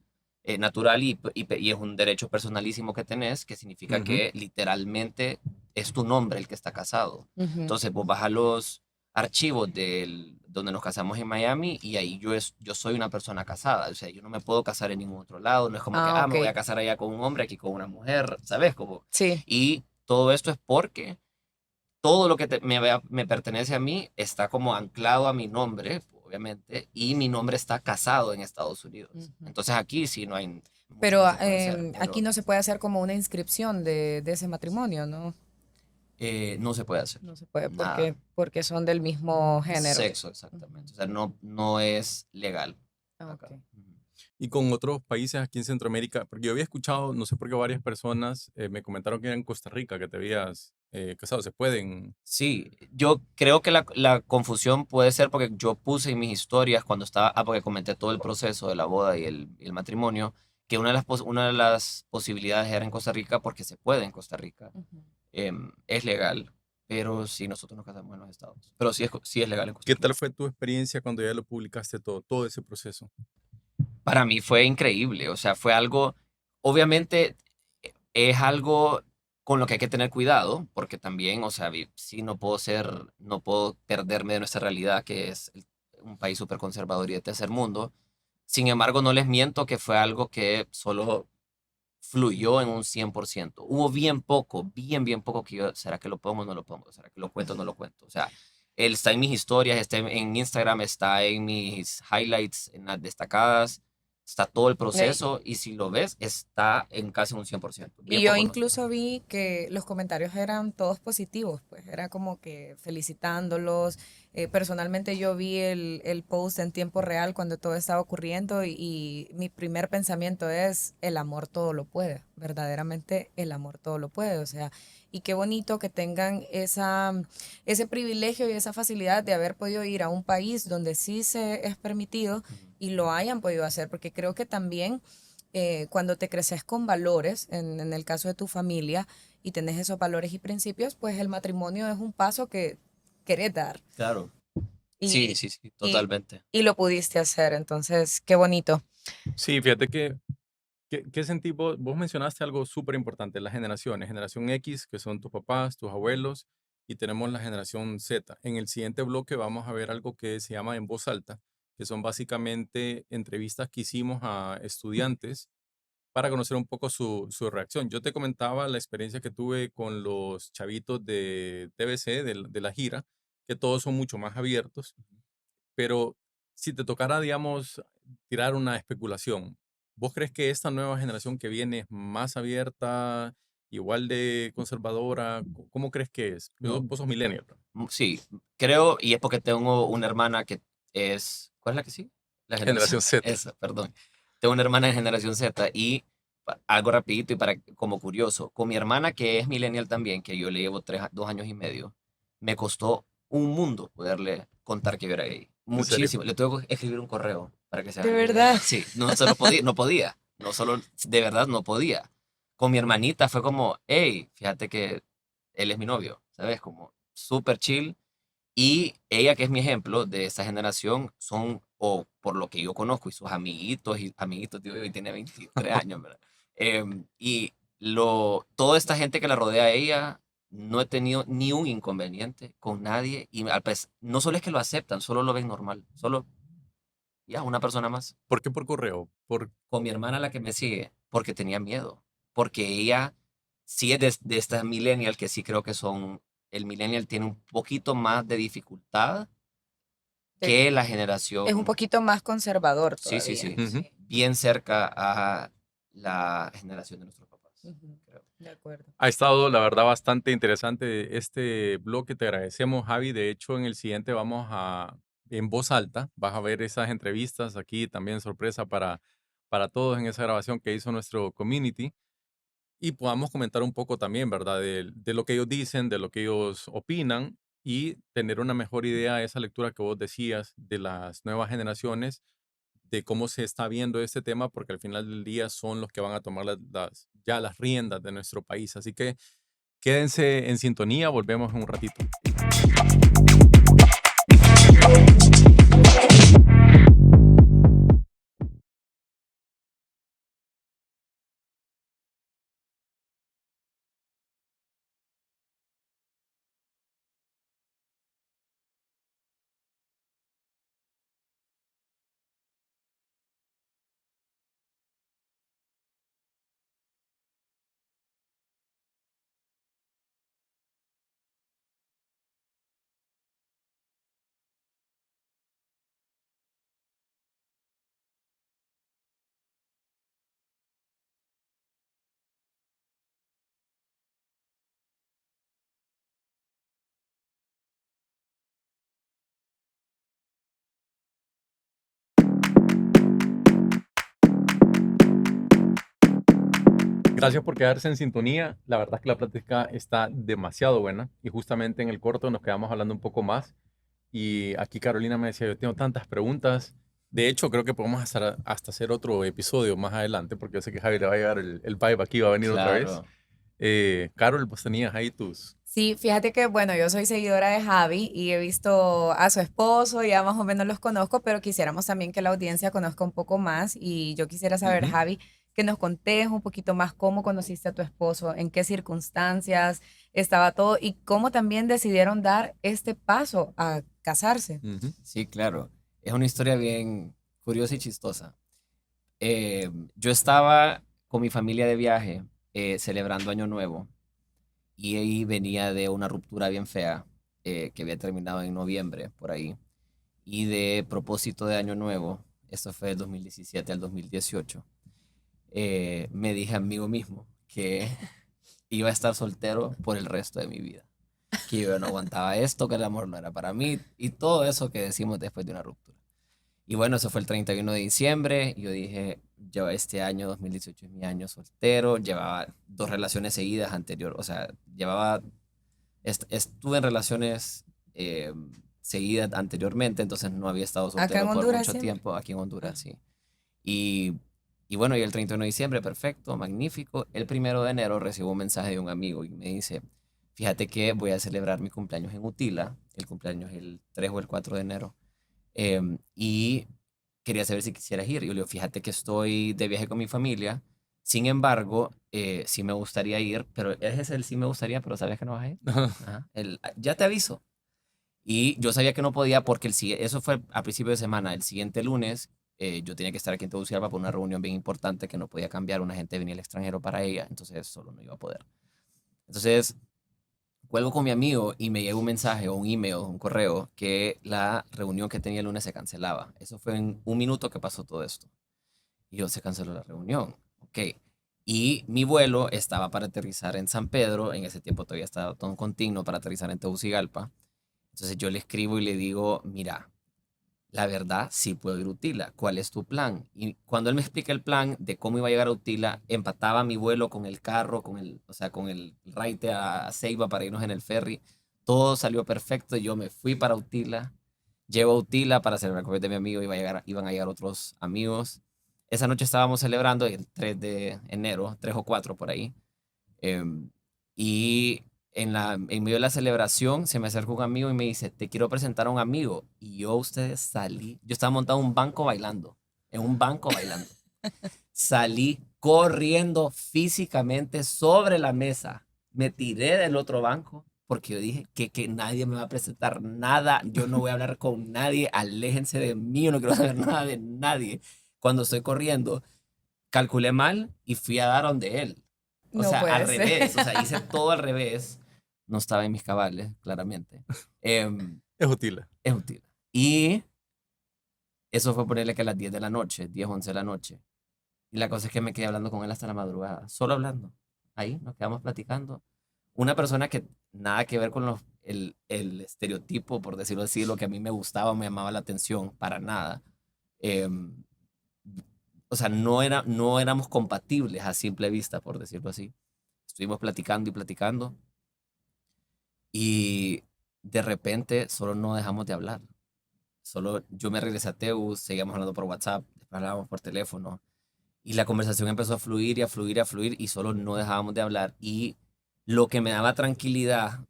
natural y es un derecho personalísimo que tenés, que significa Ujú. que literalmente es tu nombre el que está casado. Ujú. Entonces vos vas a los archivos donde nos casamos en Miami y ahí yo soy una persona casada. O sea, yo no me puedo casar en ningún otro lado. No es como que, Ah, me voy a ok. casar allá con un hombre, aquí con una mujer, ¿sabes? Como, Sí. y todo esto es porque todo lo que me pertenece a mí está como anclado a mi nombre, obviamente, y mi nombre está casado en Estados Unidos. Ujú. Entonces aquí sí no hay mucho Pero que se puede hacer, aquí pero no se puede hacer como una inscripción de ese matrimonio, ¿no? no se puede hacer No se puede nada. porque son del mismo género. Sexo, exactamente. O sea, no es legal Ah, acá. ok. Ujú. Y con otros países aquí en Centroamérica, porque yo había escuchado, no sé por qué varias personas me comentaron que era en Costa Rica que te habías casado. ¿Se pueden? Sí, yo creo que la confusión puede ser porque yo puse en mis historias cuando estaba, porque comenté todo el proceso de la boda y el matrimonio, que una de las posibilidades era en Costa Rica porque se puede en Costa Rica. Ujú. Es legal, pero sí, nosotros nos casamos en los estados. Pero sí es legal en Costa ¿Qué Rica. tal fue tu experiencia cuando ya lo publicaste todo ese proceso? Para mí fue increíble, o sea, fue algo, obviamente es algo con lo que hay que tener cuidado, porque también, o sea, sí no puedo perderme de nuestra realidad, que es un país súper conservador y de tercer mundo. Sin embargo, no les miento que fue algo que solo fluyó en un 100%. Hubo bien poco que yo, ¿será que lo pongo o no lo pongo? ¿Será que lo cuento o no lo cuento? O sea, él está en mis historias, está en Instagram, está en mis highlights, en las destacadas, está todo el Eh, proceso y si lo ves, está en casi un 100%. Y Bien yo poco no está. incluso vi que los comentarios eran todos positivos, pues era como que felicitándolos. Personalmente yo vi el post en tiempo real cuando todo estaba ocurriendo y mi primer pensamiento es el amor todo lo puede, verdaderamente el amor todo lo puede, o sea, y qué bonito que tengan ese privilegio y esa facilidad de haber podido ir a un país donde sí se es permitido Ujú. y lo hayan podido hacer, porque creo que también cuando te creces con valores, en el caso de tu familia, y tenés esos valores y principios, pues el matrimonio es un paso que querés dar Claro. Sí, y, sí, sí, y, totalmente. y lo pudiste hacer. Entonces, qué bonito. Sí, fíjate que ¿qué sentís vos? Vos mencionaste algo súper importante, las generaciones. Generación X, que son tus papás, tus abuelos, y tenemos la generación Z. En el siguiente bloque vamos a ver algo que se llama En Voz Alta, que son básicamente entrevistas que hicimos a estudiantes para conocer un poco su reacción. Yo te comentaba la experiencia que tuve con los chavitos de TBC, de la gira, que todos son mucho más abiertos, pero si te tocara, digamos, tirar una especulación, ¿vos crees que esta nueva generación que viene es más abierta, igual de conservadora? ¿Cómo crees que es? No, Vos sos millennial, ¿no? sí, creo, y es porque tengo una hermana que ¿cuál es la que sí? La generación, Generación Z. esa, perdón. Tengo una hermana de generación Z y algo rapidito y para como curioso, con mi hermana que es millennial también, que yo le llevo 2 años y medio, me costó un mundo poderle contar que yo era gay. ¿En serio? Muchísimo. Le tuve que escribir un correo para que se De hagan la idea. verdad. Sí, no solo podía, no podía, no solo, de verdad no podía. Con mi hermanita fue como, hey, fíjate que él es mi novio, ¿sabes? Como súper chill. Y ella, que es mi ejemplo de esa generación, son, o por lo que yo conozco, y sus amiguitos, tío, hoy tiene 23 años, ¿verdad? Toda esta gente que la rodea a ella, no he tenido ni un inconveniente con nadie. Y no solo es que lo aceptan, solo lo ven normal. Solo, ya, una persona más. ¿Por qué por correo? Con mi hermana, la que me sigue, porque tenía miedo. Porque ella sí es de estas millennial que sí creo que son, el millennial tiene un poquito más de dificultad Sí. que la Es un generación, poquito más conservador sí, sí, todavía. sí, Ujú. Sí. bien cerca a la generación de nuestros papás, Ujú. creo. De acuerdo. Ha estado, la verdad, bastante interesante este bloque. Te agradecemos, Javi. De hecho, en el siguiente vamos a, en voz alta, vas a ver esas entrevistas aquí, también sorpresa para todos en esa grabación que hizo nuestro community. Y podamos comentar un poco también, ¿verdad? De lo que ellos dicen, de lo que ellos opinan y tener una mejor idea de esa lectura que vos decías de las nuevas generaciones, de cómo se está viendo este tema, porque al final del día son los que van a tomar ya las riendas de nuestro país. Así que quédense en sintonía, volvemos en un ratito. Gracias por quedarse en sintonía. La verdad es que la plática está demasiado buena y justamente en el corto nos quedamos hablando un poco más. Y aquí Carolina me decía, yo tengo tantas preguntas. De hecho, creo que podemos hasta hacer otro episodio más adelante porque yo sé que Javi le va a llegar el vibe aquí, va a venir otra vez. Claro. Carol, pues tenías ahí tus... Sí, fíjate que, bueno, yo soy seguidora de Javi y he visto a su esposo, ya más o menos los conozco, pero quisiéramos también que la audiencia conozca un poco más y yo quisiera saber, Ujú. Javi, que nos contés un poquito más cómo conociste a tu esposo, en qué circunstancias estaba todo y cómo también decidieron dar este paso a casarse. Ujú. Sí, claro. Es una historia bien curiosa y chistosa. Yo estaba con mi familia de viaje celebrando Año Nuevo y ahí venía de una ruptura bien fea que había terminado en noviembre, por ahí. Y de propósito de Año Nuevo, esto fue del 2017 al 2018, me dije a mí mismo que iba a estar soltero por el resto de mi vida. Que yo no aguantaba esto, que el amor no era para mí y todo eso que decimos después de una ruptura. Y bueno, eso fue el 31 de diciembre. Yo dije, yo este año, 2018, es mi año soltero. Llevaba 2 relaciones seguidas anterior. O sea, estuve en relaciones eh, seguidas anteriormente, entonces no había estado Acá en soltero por Honduras mucho siempre. tiempo aquí en Ah. Honduras, sí. Y, y bueno, y el 31 de diciembre, perfecto, magnífico. El 1 de enero recibo un mensaje de un amigo y me dice, fíjate que voy a celebrar mi cumpleaños en Utila. El cumpleaños es el 3 o el 4 de enero. Y quería saber si quisieras ir. Y yo le digo, fíjate que estoy de viaje con mi familia. Sin embargo, sí me gustaría ir, pero ese es el sí me gustaría, pero sabes que no vas a ir. Ajá, ya te aviso. Y yo sabía que no podía porque eso fue a principio de semana. El siguiente lunes yo tenía que estar aquí en Tegucigalpa por una reunión bien importante que no podía cambiar. Una gente venía del extranjero para ella, entonces solo no iba a poder. Entonces cuelgo con mi amigo y me llega un mensaje o un email, un correo, que la reunión que tenía el lunes se cancelaba. Eso fue en un minuto que pasó todo esto. Y yo, se canceló la reunión. Ok. Y mi vuelo estaba para aterrizar en San Pedro. En ese tiempo todavía estaba todo continuo para aterrizar en Tegucigalpa. Entonces yo le escribo y le digo, mira, la verdad, sí puedo ir a Utila. ¿Cuál es tu plan? Y cuando él me explica el plan de cómo iba a llegar a Utila, empataba mi vuelo con el carro, o sea, con el raite a Ceiba para irnos en el ferry. Todo salió perfecto. Yo me fui para Utila. Llego a Utila para celebrar el cumpleaños de mi amigo. Iban a llegar otros amigos. Esa noche estábamos celebrando el 3 de enero, 3 o 4 por ahí. Em, y en medio de la celebración se me acerca un amigo y me dice, te quiero presentar a un amigo. Y yo, ustedes salí, yo estaba montado en un banco bailando, en un banco bailando. Salí corriendo físicamente sobre la mesa. Me tiré del otro banco porque yo dije que nadie me va a presentar nada. Yo no voy a hablar con nadie. Aléjense de mí. Yo no quiero saber nada de nadie. Cuando estoy corriendo, calculé mal y fui a dar donde él. O No sea, al puede ser. revés. O sea, hice todo al revés. No estaba en mis cabales, claramente. Es útil. Es útil. Y eso fue ponerle que a las 10 de la noche, 10, 11 de la noche. Y la cosa es que me quedé hablando con él hasta la madrugada, solo hablando. Ahí nos quedamos platicando. Una persona que nada que ver con el estereotipo, por decirlo así, lo que a mí me gustaba o me llamaba la atención, para nada. Em, o sea, no éramos compatibles a simple vista, por decirlo así. Estuvimos platicando y platicando y de repente solo no dejamos de hablar. Solo yo me regresé a Teus, seguíamos hablando por WhatsApp, después hablábamos por teléfono y la conversación empezó a fluir y a fluir y a fluir y solo no dejábamos de hablar. Y lo que me daba tranquilidad,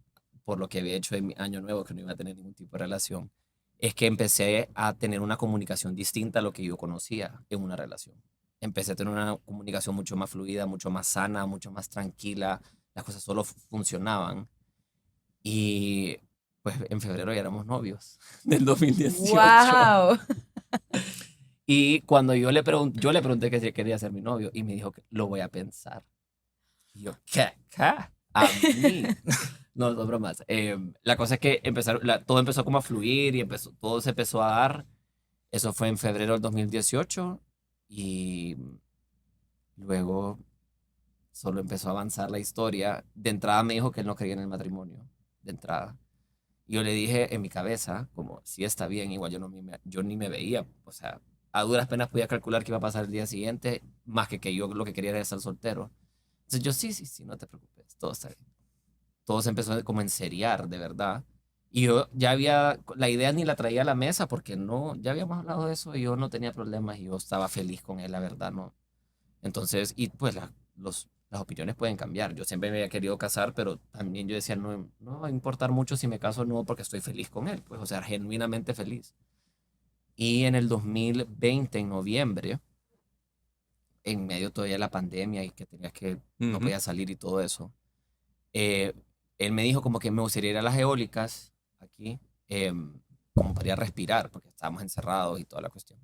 por lo que había hecho en mi año nuevo, que no iba a tener ningún tipo de relación, es que empecé a tener una comunicación distinta a lo que yo conocía en una relación. Empecé a tener una comunicación mucho más fluida, mucho más sana, mucho más tranquila. Las cosas solo funcionaban. Y pues en febrero ya éramos novios del 2018. ¡Wow! Y cuando yo le pregunté que si quería ser mi novio y me dijo que lo voy a pensar. Y yo, ¿qué? ¿Qué? A mí. No, no bromas. La cosa es que todo empezó como a fluir y todo se empezó a dar. Eso fue en febrero del 2018 y luego solo empezó a avanzar la historia. De entrada me dijo que él no creía en el matrimonio. De entrada. Y yo le dije en mi cabeza, como, sí está bien, igual yo ni me veía. O sea, a duras penas podía calcular qué iba a pasar el día siguiente, más que yo lo que quería era estar soltero. Entonces yo, sí, no te preocupes, todo está bien. Todo se empezó como a enseriar, de verdad. Y yo ya había, la idea ni la traía a la mesa porque no, ya habíamos hablado de eso y yo no tenía problemas y yo estaba feliz con él, la verdad, ¿no? Entonces, y pues las opiniones pueden cambiar. Yo siempre me había querido casar, pero también yo decía, no, no va a importar mucho si me caso o no porque estoy feliz con él, pues, o sea, genuinamente feliz. Y en el 2020, en noviembre, en medio todavía de la pandemia y que tenías que, no Ujú. podía salir y todo eso, eh, él me dijo como que me gustaría ir a las eólicas aquí, como para ir a respirar, porque estábamos encerrados y toda la cuestión.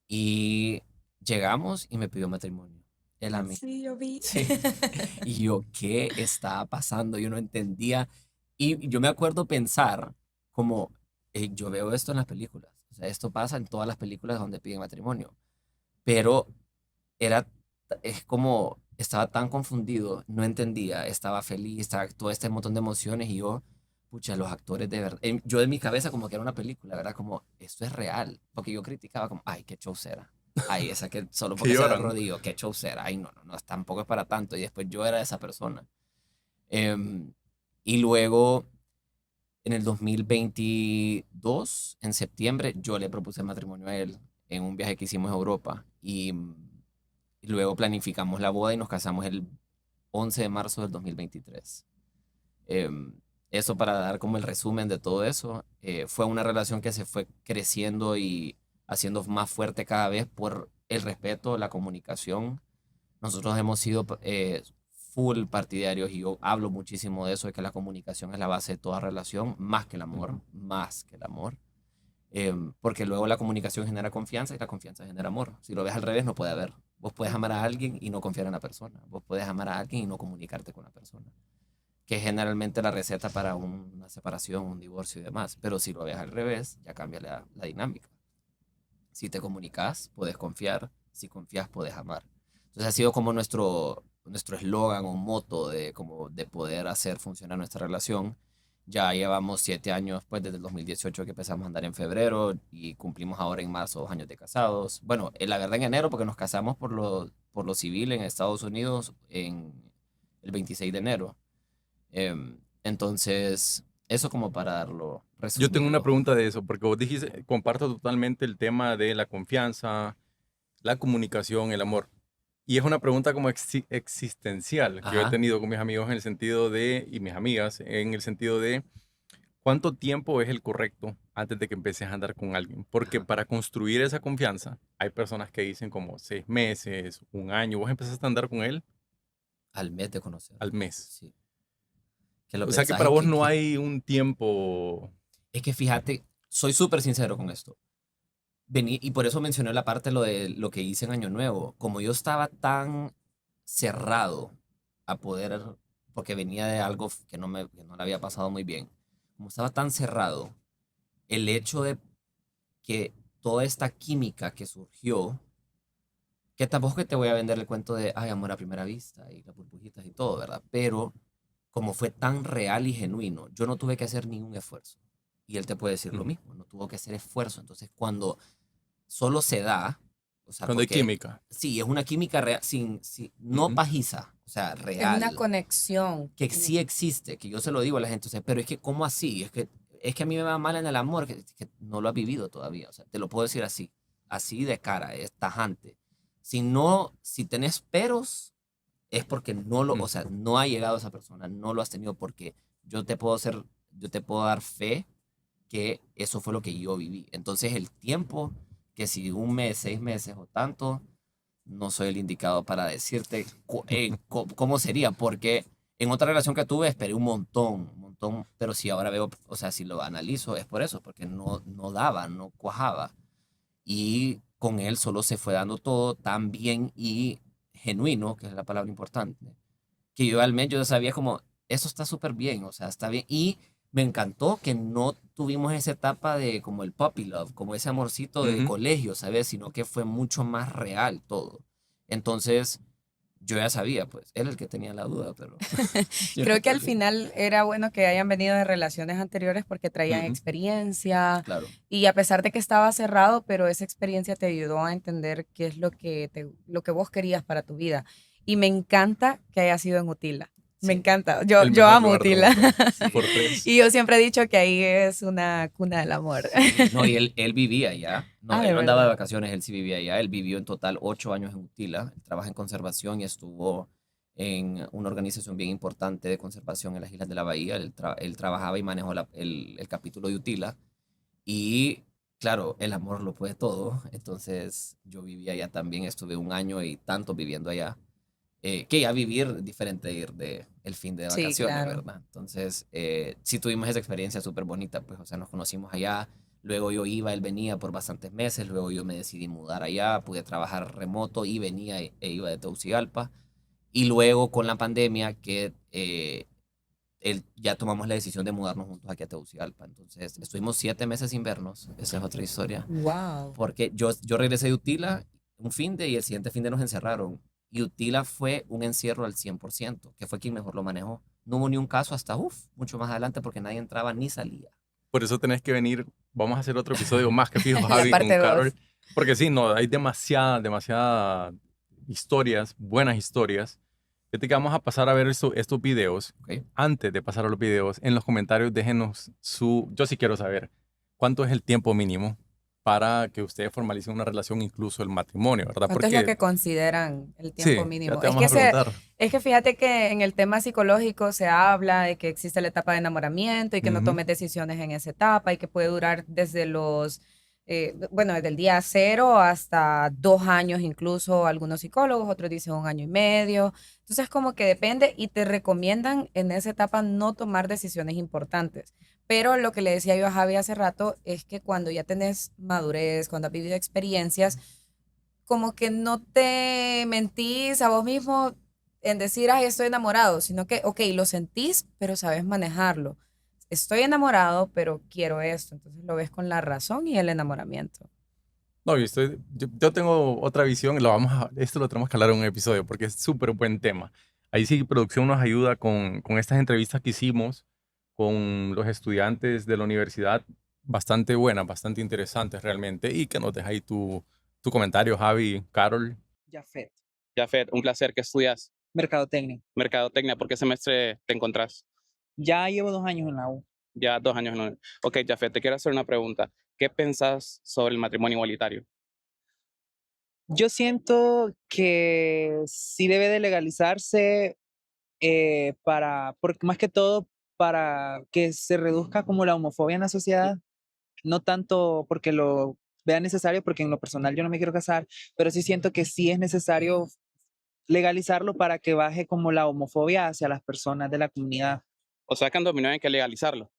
Y llegamos y me pidió matrimonio. Él a mí. Sí, yo vi. Sí. Y yo, ¿qué estaba pasando? Yo no entendía. Y yo me acuerdo pensar como, yo veo esto en las películas. O sea, esto pasa en todas las películas donde piden matrimonio. Pero era, es como, estaba tan confundido, no entendía, estaba feliz, estaba todo este montón de emociones y yo, pucha, los actores de verdad, yo en mi cabeza como que era una película, ¿verdad? Como, esto es real, porque yo criticaba como, ay, qué chaucera, ay, esa que solo Que porque se da el lloran. rodillo, qué chaucera, ay, no, no, no, tampoco es para tanto, y después yo era esa persona. Em, y luego, en el 2022 en septiembre, yo le propuse matrimonio a él en un viaje que hicimos a Europa y luego planificamos la boda y nos casamos el 11 de marzo del 2023. Em, Eso para dar como el resumen de todo eso. Fue una relación que se fue creciendo y haciendo más fuerte cada vez por el respeto, la comunicación. Nosotros hemos sido full partidarios y yo hablo muchísimo de eso, de que la comunicación es la base de toda relación, más que el amor, Ujú. más que el amor. Porque luego la comunicación genera confianza y la confianza genera amor. Si lo ves al revés, no puede haber. Vos puedes amar a alguien y no confiar en la persona. Vos puedes amar a alguien y no comunicarte con la persona. Que es generalmente la receta para una separación, un divorcio y demás. Pero si lo ves al revés, ya cambia la dinámica. Si te comunicas, puedes confiar. Si confías, puedes amar. Entonces ha sido como nuestro eslogan o moto de, como de poder hacer funcionar nuestra relación. Ya llevamos 7 años, pues desde el 2018 que empezamos a andar en febrero y cumplimos ahora en marzo 2 años de casados. Bueno, la verdad en enero porque nos casamos por lo civil en Estados Unidos en el 26 de enero. Entonces, eso como para darlo Yo tengo una resumido. pregunta de eso, porque vos dijiste, comparto totalmente el tema de la confianza, la comunicación, el amor. Y es una pregunta como existencial que yo he Ajá, tenido con mis amigos en el sentido de, y mis amigas, en el sentido de cuánto tiempo es el correcto antes de que empieces a andar con alguien. Porque ajá. para construir esa confianza, hay personas que dicen como 6 meses, un año. Vos empezaste a andar con él Al mes de conocerlo. al mes. Sí. Que lo O sea que pensás para es vos que, no hay un tiempo. es que fíjate, soy súper sincero con esto. Y por eso mencioné la parte lo de lo que hice en Año Nuevo. Como yo estaba tan cerrado a poder, porque venía de algo que no le había pasado muy bien. Como estaba tan cerrado, el hecho de que toda esta química que surgió, que tampoco es que te voy a vender el cuento de, ay, amor a primera vista y las burbujitas y todo, ¿verdad? Pero como fue tan real y genuino, yo no tuve que hacer ningún esfuerzo. Y él te puede decir lo Ujú. mismo, no tuvo que hacer esfuerzo. Entonces, cuando solo se da, o sea, Cuando hay porque química. sí, es una química real, no Ujú. pajiza, o sea, Es una real, conexión. que sí existe, que yo se lo digo a la gente, o sea, pero es que, ¿cómo así? Es que a mí me va mal en el amor, que no lo ha vivido todavía, o sea, te lo puedo decir así, así de cara, es tajante. Si no, si tenés peros, es porque no lo, o Ujú. sea, no ha llegado esa persona, no lo has tenido porque yo te puedo hacer, yo te puedo dar fe que eso fue lo que yo viví. Entonces el tiempo, que si un mes, 6 meses o tanto, no soy el indicado para decirte cómo sería, porque en otra relación que tuve esperé un montón, pero si ahora veo, o sea, si lo analizo es por eso, porque no daba, no cuajaba. Y con él solo se fue dando todo tan bien y genuino, que es la palabra importante, que yo al mes yo sabía como, eso está súper bien, o sea, está bien. Y me encantó que no tuvimos esa etapa de como el puppy love, como ese amorcito de Ujú. colegio, ¿sabes? Sino que fue mucho más real todo. Entonces, yo ya sabía, pues, él el que tenía la duda, pero yo Creo que al también. final era bueno que hayan venido de relaciones anteriores porque traían Ujú. experiencia Claro, y a pesar de que estaba cerrado, pero esa experiencia te ayudó a entender qué es lo que vos querías para tu vida. y me encanta que haya sido en Utila. Me Sí. encanta. Yo El mejor amo lugar del Utila. mundo. Sí. Por 3. Y yo siempre he dicho que ahí es una cuna del amor. Sí, no, y él vivía allá. No, Ah, él de no andaba de verdad. vacaciones, él sí vivía allá. Él vivió en total 8 años en Utila. Él trabaja en conservación y estuvo en una organización bien importante de conservación en las Islas de la Bahía. Él trabajaba y manejó el capítulo de Utila. Y claro, el amor lo puede todo. Entonces yo vivía allá también, estuve 1 año y tanto viviendo allá. Que ya vivir diferente de ir de el fin de Sí, vacaciones, claro. ¿verdad? Entonces, sí tuvimos esa experiencia súper bonita, pues, o sea, nos conocimos allá, luego yo iba, él venía por bastantes meses, luego yo me decidí mudar allá, pude trabajar remoto y venía e iba de Tegucigalpa, y luego con la pandemia que ya tomamos la decisión de mudarnos juntos aquí a Tegucigalpa, entonces estuvimos 7 meses sin vernos, esa es otra historia, Wow. porque yo regresé de Utila un fin de y el siguiente fin de nos encerraron. Y Utila fue un encierro al 100%, que fue quien mejor lo manejó. No hubo ni un caso hasta, mucho más adelante porque nadie entraba ni salía. Por eso tenés que venir. Vamos a hacer otro episodio más que fijo, La Javi, con parte 2. Carol. Porque sí, no, hay demasiadas historias, buenas historias. Fíjate que vamos a pasar a ver estos videos. ¿Ok? Antes de pasar a los videos, en los comentarios déjenos yo sí quiero saber cuánto es el tiempo mínimo para que ustedes formalicen una relación, incluso el matrimonio, ¿verdad? ¿Cuánto es lo Porque que consideran el tiempo sí, ya mínimo? te vamos a preguntar. Es que fíjate que en el tema psicológico se habla de que existe la etapa de enamoramiento y que no Ujú. tomes decisiones en esa etapa y que puede durar desde bueno, desde el día 0 hasta 2 años incluso, algunos psicólogos, otros dicen 1 año y medio. Entonces como que depende y te recomiendan en esa etapa no tomar decisiones importantes. Pero lo que le decía yo a Javi hace rato es que cuando ya tenés madurez, cuando has vivido experiencias, como que no te mentís a vos mismo en decir, ay, estoy enamorado, sino que, ok, lo sentís, pero sabes manejarlo. Estoy enamorado, pero quiero esto. Entonces lo ves con la razón y el enamoramiento. No, yo tengo otra visión y esto lo tenemos que hablar en un episodio porque es súper buen tema. Ahí sí, producción nos ayuda con estas entrevistas que hicimos con los estudiantes de la universidad, bastante buenas, bastante interesantes realmente, y que nos deja ahí tu comentario, Javi, Carol. Jafet, Jafet, un placer. ¿Qué estudias? mercadotecnia. Mercadotecnia. ¿Por qué semestre te encontrás? Ya llevo 2 años en la U. Ya 2 años. No. Ok, Jafet, te quiero hacer una pregunta. ¿Qué pensás sobre el matrimonio igualitario? Yo siento que sí debe de legalizarse porque más que todo para que se reduzca como la homofobia en la sociedad, no tanto porque lo vea necesario, porque en lo personal yo no me quiero casar, pero sí siento que sí es necesario legalizarlo para que baje como la homofobia hacia las personas de la comunidad. O sea, que en tu opinión hay que legalizarlo.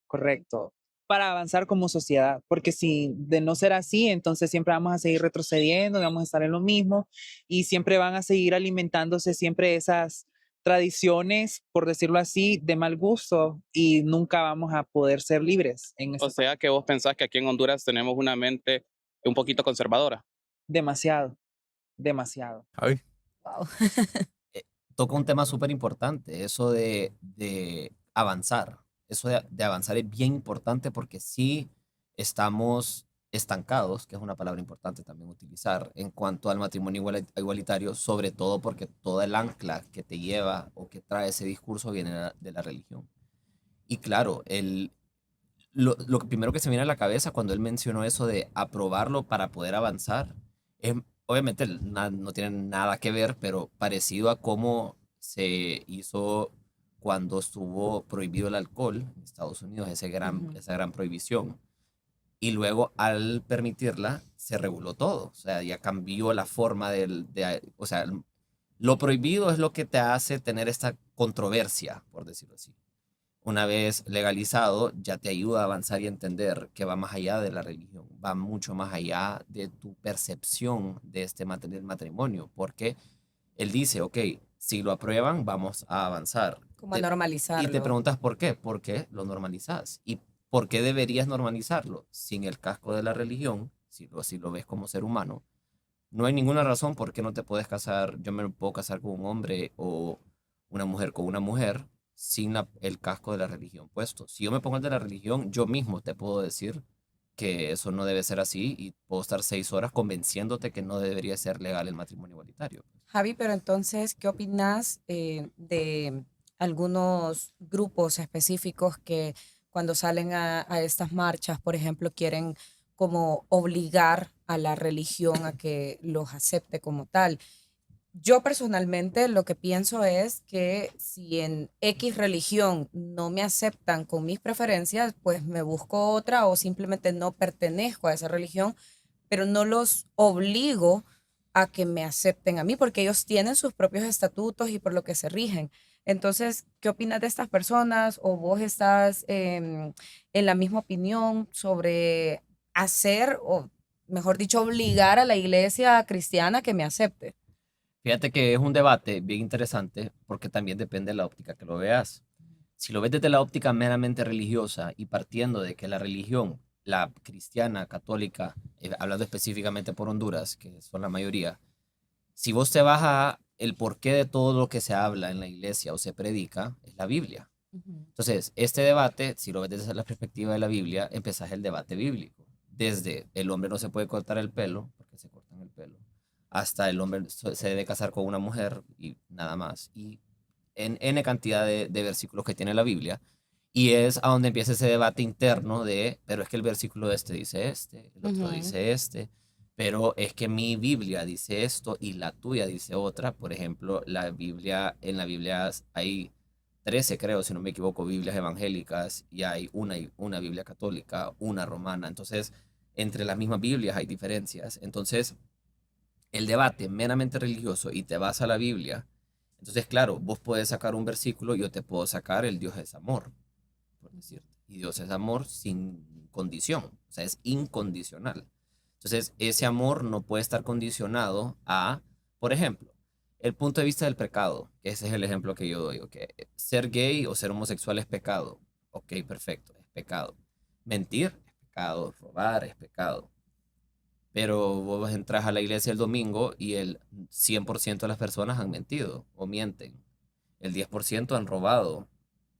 Correcto. Para avanzar como sociedad, porque si de no ser así, entonces siempre vamos a seguir retrocediendo, vamos a estar en lo mismo y siempre van a seguir alimentándose siempre esas tradiciones, por decirlo así, de mal gusto y nunca vamos a poder ser libres en O ese sea, que vos pensás que aquí en Honduras tenemos una mente un poquito conservadora. demasiado, demasiado. Javi. Wow. Toca un tema súper importante, eso de avanzar. Eso de avanzar es bien importante porque sí estamos estancados, que es una palabra importante también utilizar, en cuanto al matrimonio igualitario, sobre todo porque toda el ancla que te lleva o que trae ese discurso viene de la religión. Y claro, lo primero que se me viene a la cabeza cuando él mencionó eso de aprobarlo para poder avanzar, es, obviamente no tiene nada que ver, pero parecido a cómo se hizo cuando estuvo prohibido el alcohol en Estados Unidos, Ujú. esa gran prohibición. Y luego al permitirla, se reguló todo. O sea, ya cambió la forma o sea, lo prohibido es lo que te hace tener esta controversia, por decirlo así. Una vez legalizado, ya te ayuda a avanzar y entender que va más allá de la religión, va mucho más allá de tu percepción de del matrimonio, porque él dice, ok, si lo aprueban, vamos a avanzar. Como a Y te normalizarlo. preguntas por qué, ¿por qué lo normalizas? ¿Y por qué deberías normalizarlo? Sin el casco de la religión, si lo ves como ser humano, no hay ninguna razón por qué no te puedes casar. Yo me puedo casar con un hombre o una mujer con una mujer sin el casco de la religión puesto. Si yo me pongo el de la religión, yo mismo te puedo decir que eso no debe ser así y puedo estar 6 horas convenciéndote que no debería ser legal el matrimonio igualitario. Javi, pero entonces, ¿qué opinas de algunos grupos específicos que cuando salen a estas marchas, por ejemplo, quieren como obligar a la religión a que los acepte como tal? Yo personalmente lo que pienso es que si en X religión no me aceptan con mis preferencias, pues me busco otra o simplemente no pertenezco a esa religión, pero no los obligo a que me acepten a mí, porque ellos tienen sus propios estatutos y por lo que se rigen. Entonces, ¿qué opinas de estas personas? ¿O vos estás en la misma opinión sobre hacer, o mejor dicho, obligar a la iglesia cristiana que me acepte? Fíjate que es un debate bien interesante porque también depende de la óptica que lo veas. Si lo ves desde la óptica meramente religiosa y partiendo de que la religión, la cristiana, católica, hablando específicamente por Honduras, que son la mayoría, si vos te vas a el porqué de todo lo que se habla en la iglesia o se predica, es la Biblia. Ujú. Entonces, este debate, si lo ves desde la perspectiva de la Biblia, empezás el debate bíblico. Desde el hombre no se puede cortar el pelo, porque se cortan el pelo, hasta el hombre se debe casar con una mujer y nada más. Y en N cantidad de versículos que tiene la Biblia. Y es a donde empieza ese debate interno de, pero es que el versículo este dice este, el otro Ujú. dice este, pero es que mi Biblia dice esto y la tuya dice otra. Por ejemplo, en la Biblia hay 13, creo, si no me equivoco, Biblias evangélicas y hay una Biblia católica, una romana. Entonces, entre las mismas Biblias hay diferencias. Entonces, el debate meramente religioso y te vas a la Biblia, entonces, claro, vos puedes sacar un versículo, yo te puedo sacar el Dios es amor, por decirte. Y Dios es amor sin condición, o sea, es incondicional. Entonces, ese amor no puede estar condicionado a, por ejemplo, el punto de vista del pecado, que ese es el ejemplo que yo doy, que ser gay o ser homosexual es pecado. Ok, perfecto, es pecado. Mentir es pecado, robar es pecado. Pero vos entras a la iglesia el domingo y el 100% de las personas han mentido o mienten. El 10% han robado.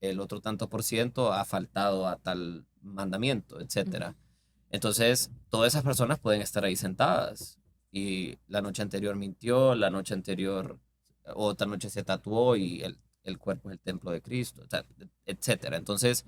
El otro tanto por ciento ha faltado a tal mandamiento, etcétera. Entonces, todas esas personas pueden estar ahí sentadas y la noche anterior mintió, la noche anterior, otra noche se tatuó y el cuerpo es el templo de Cristo, etcétera. Entonces,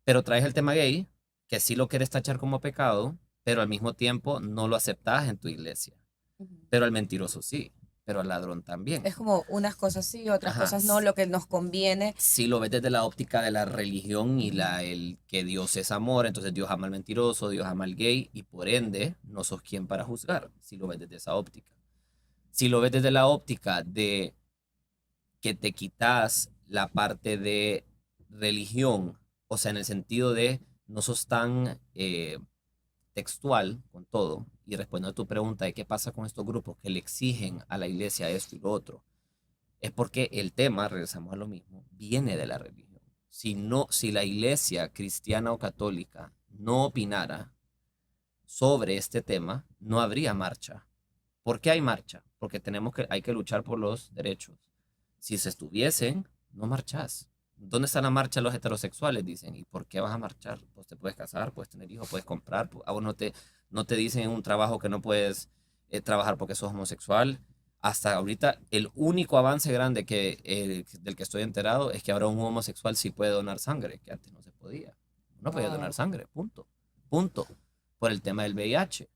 pero traes el tema gay, que sí lo quieres tachar como pecado, pero al mismo tiempo no lo aceptas en tu iglesia. Ujú. Pero al mentiroso sí, pero al ladrón también. Es como unas cosas sí, otras Ajá. cosas no, lo que nos conviene. Si lo ves desde la óptica de la religión y Ujú. el que Dios es amor, entonces Dios ama al mentiroso, Dios ama al gay y por ende no sos quien para juzgar, si lo ves desde esa óptica. Si lo ves desde la óptica de que te quitas la parte de religión, o sea, en el sentido de no sos tan textual con todo y respondiendo a tu pregunta de qué pasa con estos grupos que le exigen a la iglesia esto y lo otro, es porque el tema, regresamos a lo mismo, viene de la religión. Si no, si la iglesia cristiana o católica no opinara sobre este tema, no habría marcha. ¿Por qué hay marcha? Porque hay que luchar por los derechos. Si se estuviesen, no marchás. ¿Dónde está la marcha de los heterosexuales? Dicen. ¿Y por qué vas a marchar? Pues te puedes casar, puedes tener hijos, puedes comprar. A vos no te dicen en un trabajo que no puedes trabajar porque sos homosexual. Hasta ahorita, el único avance grande del que estoy enterado es que ahora un homosexual sí puede donar sangre, que antes no se podía. No podía donar Wow. sangre, punto. Punto. Por el tema del VIH.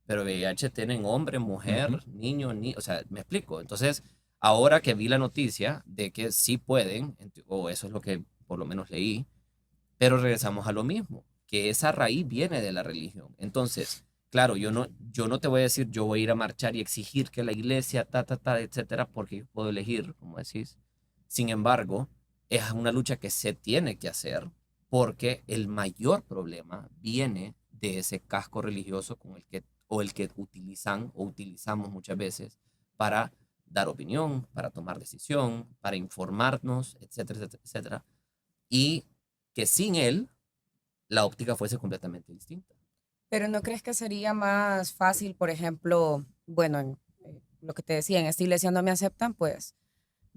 Pero VIH tienen hombre, mujer, niño, o sea, me explico. Entonces, ahora que vi la noticia de que sí pueden, o eso es lo que por lo menos leí, pero regresamos a lo mismo, que esa raíz viene de la religión. Entonces, claro, yo no te voy a decir, yo voy a ir a marchar y exigir que la iglesia, etcétera, porque yo puedo elegir, como decís. Sin embargo, es una lucha que se tiene que hacer porque el mayor problema viene de ese casco religioso con el que utilizan o utilizamos muchas veces para dar opinión, para tomar decisión, para informarnos, etcétera, etcétera, etcétera. Y que sin él la óptica fuese completamente distinta. Pero ¿no crees que sería más fácil, por ejemplo, bueno, lo que te decía, en esta iglesia no me aceptan, pues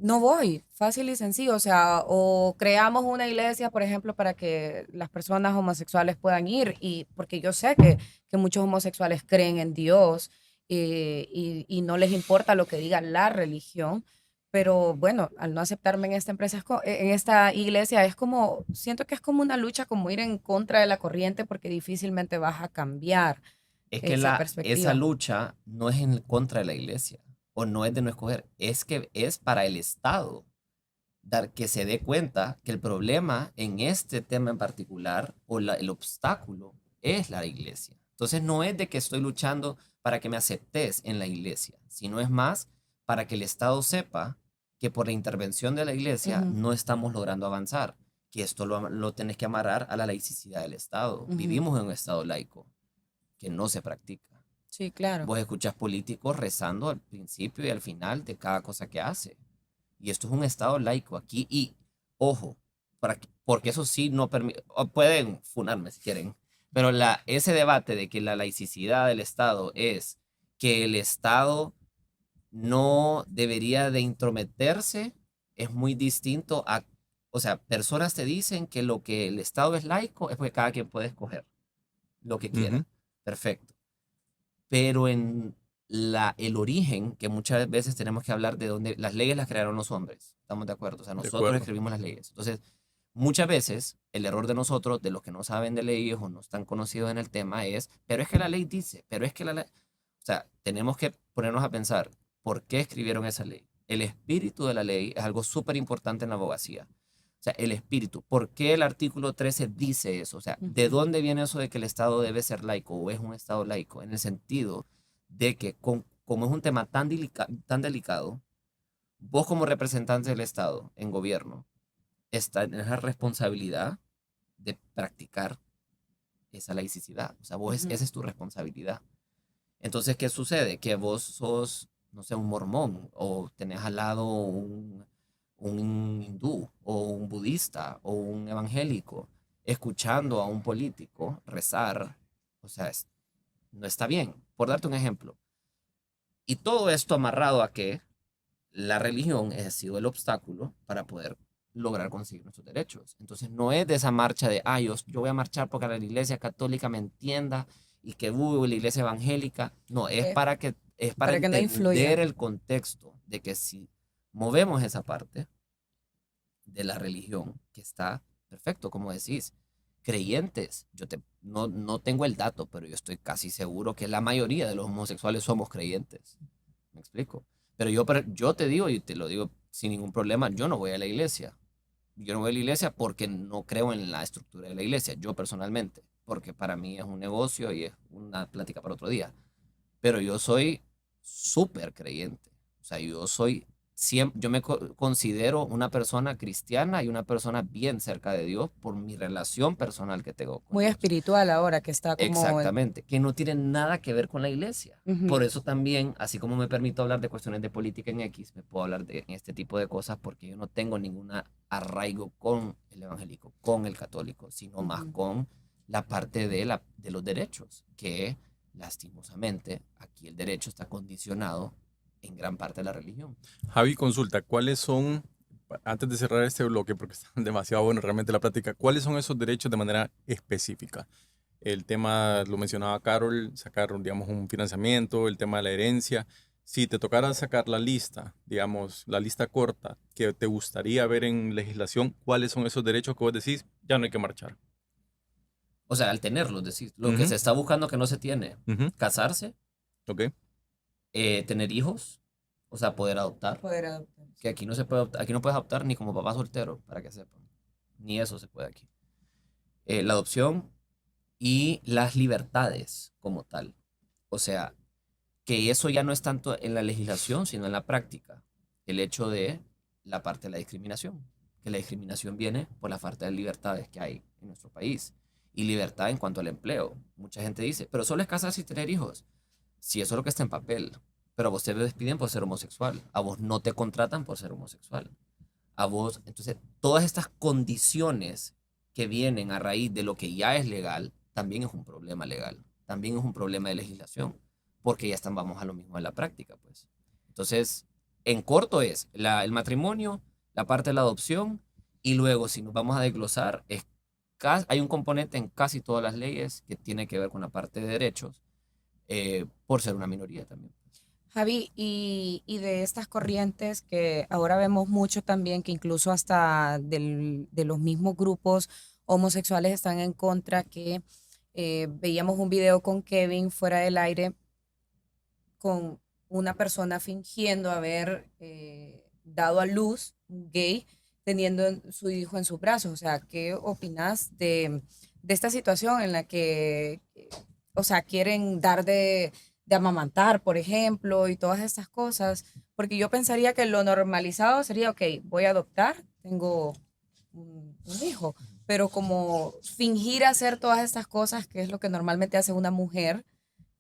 no voy, fácil y sencillo. O sea, o creamos una iglesia, por ejemplo, para que las personas homosexuales puedan ir, y porque yo sé que muchos homosexuales creen en Dios, y no les importa lo que diga la religión. Pero bueno, al no aceptarme en esta empresa, en esta iglesia, es como, siento que es como una lucha, como ir en contra de la corriente, porque difícilmente vas a cambiar Es que esa esa perspectiva. lucha no es en contra de la iglesia o no es de no escoger, es que es para el Estado dar que se dé cuenta que el problema en este tema en particular o el obstáculo es la iglesia. Entonces no es de que estoy luchando para que me aceptes en la iglesia, sino es más para que el Estado sepa que por la intervención de la iglesia Ujú, no estamos logrando avanzar, que esto lo tenés que amarrar a la laicidad del Estado. ujú. Vivimos en un Estado laico que no se practica. Sí, claro. Vos escuchas políticos rezando al principio y al final de cada cosa que hace. Y esto es un Estado laico aquí. Y, ojo, porque eso sí no permite, pueden funarme si quieren, pero ese debate de que la laicidad del Estado es que el Estado no debería de intrometerse es muy distinto a, o sea, personas te dicen que lo que el Estado es laico es porque cada quien puede escoger lo que quiera. Ujú. Perfecto. Pero en el origen, que muchas veces tenemos que hablar de dónde las leyes las crearon los hombres, ¿estamos de acuerdo? O sea, De nosotros acuerdo. escribimos las leyes. Entonces, muchas veces el error de nosotros, de los que no saben de leyes o no están conocidos en el tema, es, pero es que la ley dice, pero es que la ley... O sea, tenemos que ponernos a pensar, ¿por qué escribieron esa ley? El espíritu de la ley es algo súper importante en la abogacía. O sea, el espíritu. ¿Por qué el artículo 13 dice eso? O sea, ¿de Ujú. dónde viene eso de que el Estado debe ser laico o es un Estado laico? En el sentido de que como es un tema tan delicado, vos como representante del Estado en gobierno, en la responsabilidad de practicar esa laicidad. O sea, Ujú. esa es tu responsabilidad. Entonces, ¿qué sucede? Que vos sos, no sé, un mormón o tenés al lado un hindú o un budista o un evangélico escuchando a un político rezar. O sea, no está bien. Por darte un ejemplo. Y todo esto amarrado a que la religión ha sido el obstáculo para poder lograr conseguir nuestros derechos. Entonces no es de esa marcha de, yo voy a marchar porque la iglesia católica me entienda y que la iglesia evangélica. No, Eh, es para para que no influya. entender el contexto de que si movemos esa parte de la religión, que está perfecto, como decís, creyentes, no tengo el dato, pero yo estoy casi seguro que la mayoría de los homosexuales somos creyentes. ¿Me explico? Pero yo te digo, y te lo digo sin ningún problema, yo no voy a la iglesia. Yo no voy a la iglesia porque no creo en la estructura de la iglesia, yo personalmente, porque para mí es un negocio y es una plática para otro día. Pero yo soy súper creyente. O sea, yo me considero una persona cristiana y una persona bien cerca de Dios por mi relación personal que tengo con Muy Dios. espiritual ahora que está como... Exactamente, que no tiene nada que ver con la iglesia. Ujú, Por eso también, así como me permito hablar de cuestiones de política en X, me puedo hablar de este tipo de cosas porque yo no tengo ningún arraigo con el evangélico, con el católico, sino más ujú. con la parte de los derechos, que lastimosamente aquí el derecho está condicionado en gran parte de la religión. Javi, consulta, ¿cuáles son, antes de cerrar este bloque, porque está demasiado bueno realmente la plática, cuáles son esos derechos de manera específica? El tema, lo mencionaba Carol, sacar, digamos, un financiamiento, el tema de la herencia. Si te tocara sacar la lista, digamos, la lista corta que te gustaría ver en legislación, ¿cuáles son esos derechos que vos decís, ya no hay que marchar? O sea, al tenerlos, decir, lo que Ujú, se está buscando que no se tiene, ujú, casarse, ok. tener hijos, o sea, poder adoptar. Poder adoptar. Que aquí no se puede aquí no puedes adoptar ni como papá soltero, para que sepan. Ni eso se puede aquí. La adopción y las libertades como tal. O sea, que eso ya no es tanto en la legislación, sino en la práctica. El hecho de la parte de la discriminación. Que la discriminación viene por la falta de libertades que hay en nuestro país. Y libertad en cuanto al empleo. Mucha gente dice, pero solo es casarse y tener hijos. Si eso es lo que está en papel. Pero a vos te despiden por ser homosexual. A vos no te contratan por ser homosexual. A vos, entonces, todas estas condiciones que vienen a raíz de lo que ya es legal, también es un problema legal, también es un problema de legislación, porque ya están, vamos a lo mismo en la práctica, pues. Entonces, en corto es el matrimonio, la parte de la adopción, y luego si nos vamos a desglosar, hay un componente en casi todas las leyes que tiene que ver con la parte de derechos, por ser una minoría también. Javi, y de estas corrientes que ahora vemos mucho también, que incluso hasta de los mismos grupos homosexuales están en contra, que veíamos un video con Kevin fuera del aire con una persona fingiendo haber dado a luz, un gay, teniendo su hijo en sus brazos. O sea, ¿qué opinas de esta situación en la que, o sea, quieren dar de amamantar, por ejemplo, y todas estas cosas? Porque yo pensaría que lo normalizado sería, ok, voy a adoptar, tengo un hijo, pero como fingir hacer todas estas cosas, que es lo que normalmente hace una mujer,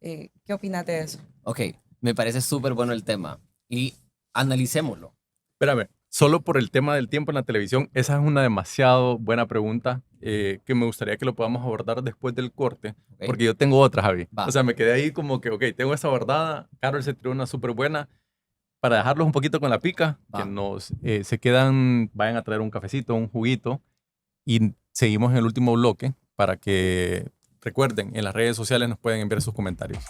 ¿qué opinas de eso? Ok, me parece súper bueno el tema y analicémoslo. Espérame, solo por el tema del tiempo en la televisión, esa es una demasiado buena pregunta que me gustaría que lo podamos abordar después del corte, ¿Ok? porque yo tengo otra, Javi. Va. O sea, me quedé ahí como que, ok, tengo esta abordada, Carol se tiró una súper buena, para dejarlos un poquito con la pica, que Va. nos se quedan, vayan a traer un cafecito, un juguito, y seguimos en el último bloque para que recuerden, en las redes sociales nos pueden enviar sus comentarios.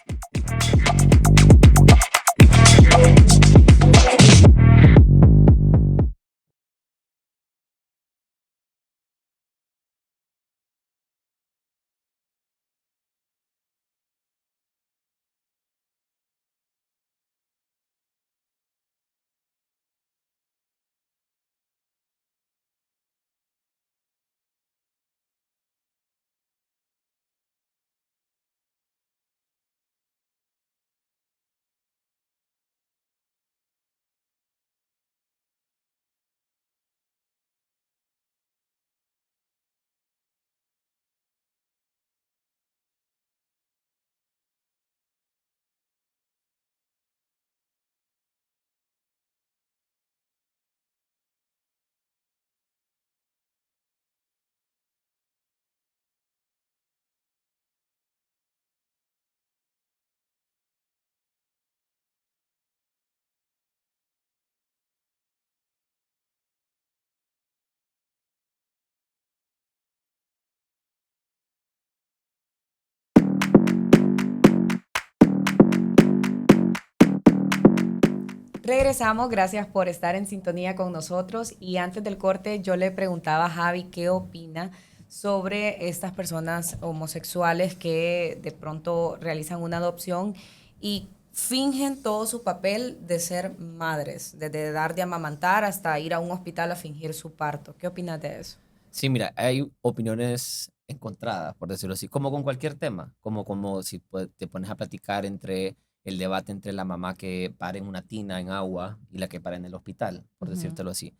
Regresamos, gracias por estar en sintonía con nosotros. Y antes del corte yo le preguntaba a Javi qué opina sobre estas personas homosexuales que de pronto realizan una adopción y fingen todo su papel de ser madres, desde dar de amamantar hasta ir a un hospital a fingir su parto. ¿Qué opinas de eso? Sí, mira, hay opiniones encontradas, por decirlo así, como con cualquier tema, como si te pones a platicar entre el debate entre la mamá que para en una tina en agua y la que para en el hospital, por Ujú. decírtelo así.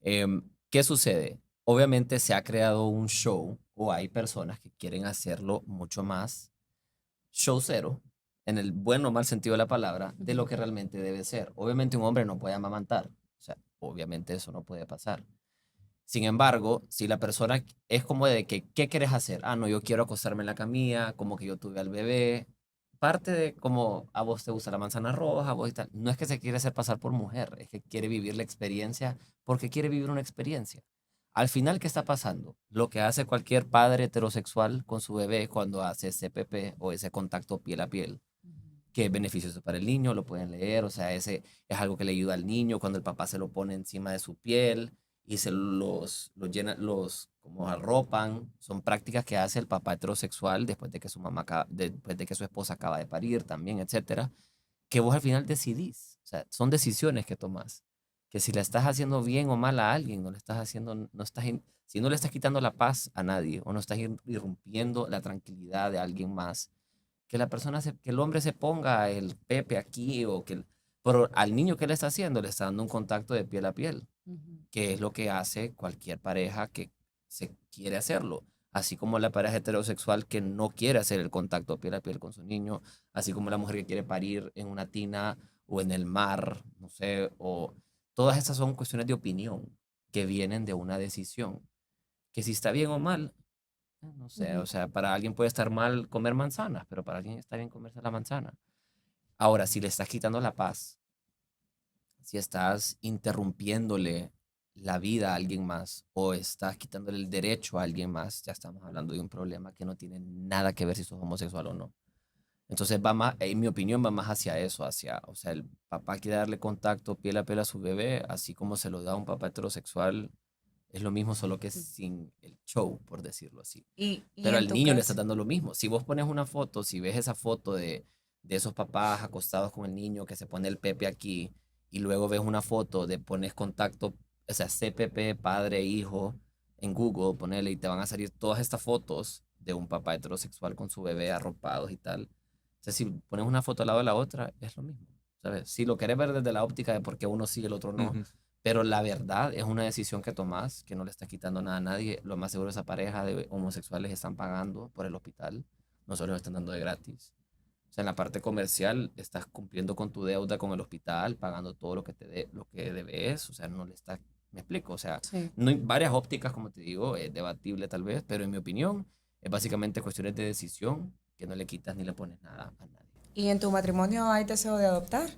¿Qué sucede? Obviamente se ha creado un show o hay personas que quieren hacerlo mucho más show cero, en el bueno o mal sentido de la palabra, de lo que realmente debe ser. Obviamente un hombre no puede amamantar, o sea, obviamente eso no puede pasar. Sin embargo, si la persona es como de que, ¿qué quieres hacer? Ah, no, yo quiero acostarme en la camilla, como que yo tuve al bebé. Parte de como a vos te gusta la manzana roja, a vos y tal. No es que se quiere hacer pasar por mujer, es que quiere vivir la experiencia porque quiere vivir una experiencia. Al final, ¿qué está pasando? Lo que hace cualquier padre heterosexual con su bebé cuando hace ese PP o ese contacto piel a piel, que es beneficioso para el niño, lo pueden leer, o sea, ese es algo que le ayuda al niño cuando el papá se lo pone encima de su piel y se los llena, los como arropan, son prácticas que hace el papá heterosexual después de que su mamá después de que su esposa acaba de parir también, etcétera, que vos al final decidís, o sea, son decisiones que tomás, que si la estás haciendo bien o mal a alguien, no le estás haciendo, no estás, si no le estás quitando la paz a nadie o no estás irrumpiendo la tranquilidad de alguien más, que la persona, que el hombre se ponga el pepe aquí pero al niño que le está haciendo, le está dando un contacto de piel a piel, Ujú. que es lo que hace cualquier pareja que se quiere hacerlo. Así como la pareja heterosexual que no quiere hacer el contacto piel a piel con su niño, así como la mujer que quiere parir en una tina o en el mar, no sé, o todas estas son cuestiones de opinión que vienen de una decisión, que si está bien o mal, no sé, Ujú. o sea, para alguien puede estar mal comer manzanas, pero para alguien está bien comerse la manzana. Ahora, si le estás quitando la paz, si estás interrumpiéndole la vida a alguien más o estás quitándole el derecho a alguien más, ya estamos hablando de un problema que no tiene nada que ver si sos homosexual o no. Entonces va más, en mi opinión, va más hacia eso, hacia, o sea, el papá quiere darle contacto piel a piel a su bebé, así como se lo da a un papá heterosexual, es lo mismo, solo que sin el show, por decirlo así. Y Pero en al tu niño le estás caso, dando lo mismo. Si vos pones una foto, si ves esa foto de esos papás acostados con el niño que se pone el Pepe aquí, y luego ves una foto de pones contacto, o sea, CPP, padre, hijo, en Google, ponele, y te van a salir todas estas fotos de un papá heterosexual con su bebé arropados y tal. O sea, si pones una foto al lado de la otra, es lo mismo, ¿sabes? Si lo querés ver desde la óptica de por qué uno sí y el otro no, Ujú. pero la verdad es una decisión que tomás, que no le estás quitando nada a nadie. Lo más seguro, esa pareja de homosexuales están pagando por el hospital, no solo lo están dando de gratis. O sea, en la parte comercial estás cumpliendo con tu deuda con el hospital, pagando todo lo que lo que debes, o sea, no le estás, me explico, o sea, sí. no hay varias ópticas, como te digo, es debatible tal vez, pero en mi opinión es básicamente cuestiones de decisión que no le quitas ni le pones nada a nadie. ¿Y en tu matrimonio hay deseo de adoptar?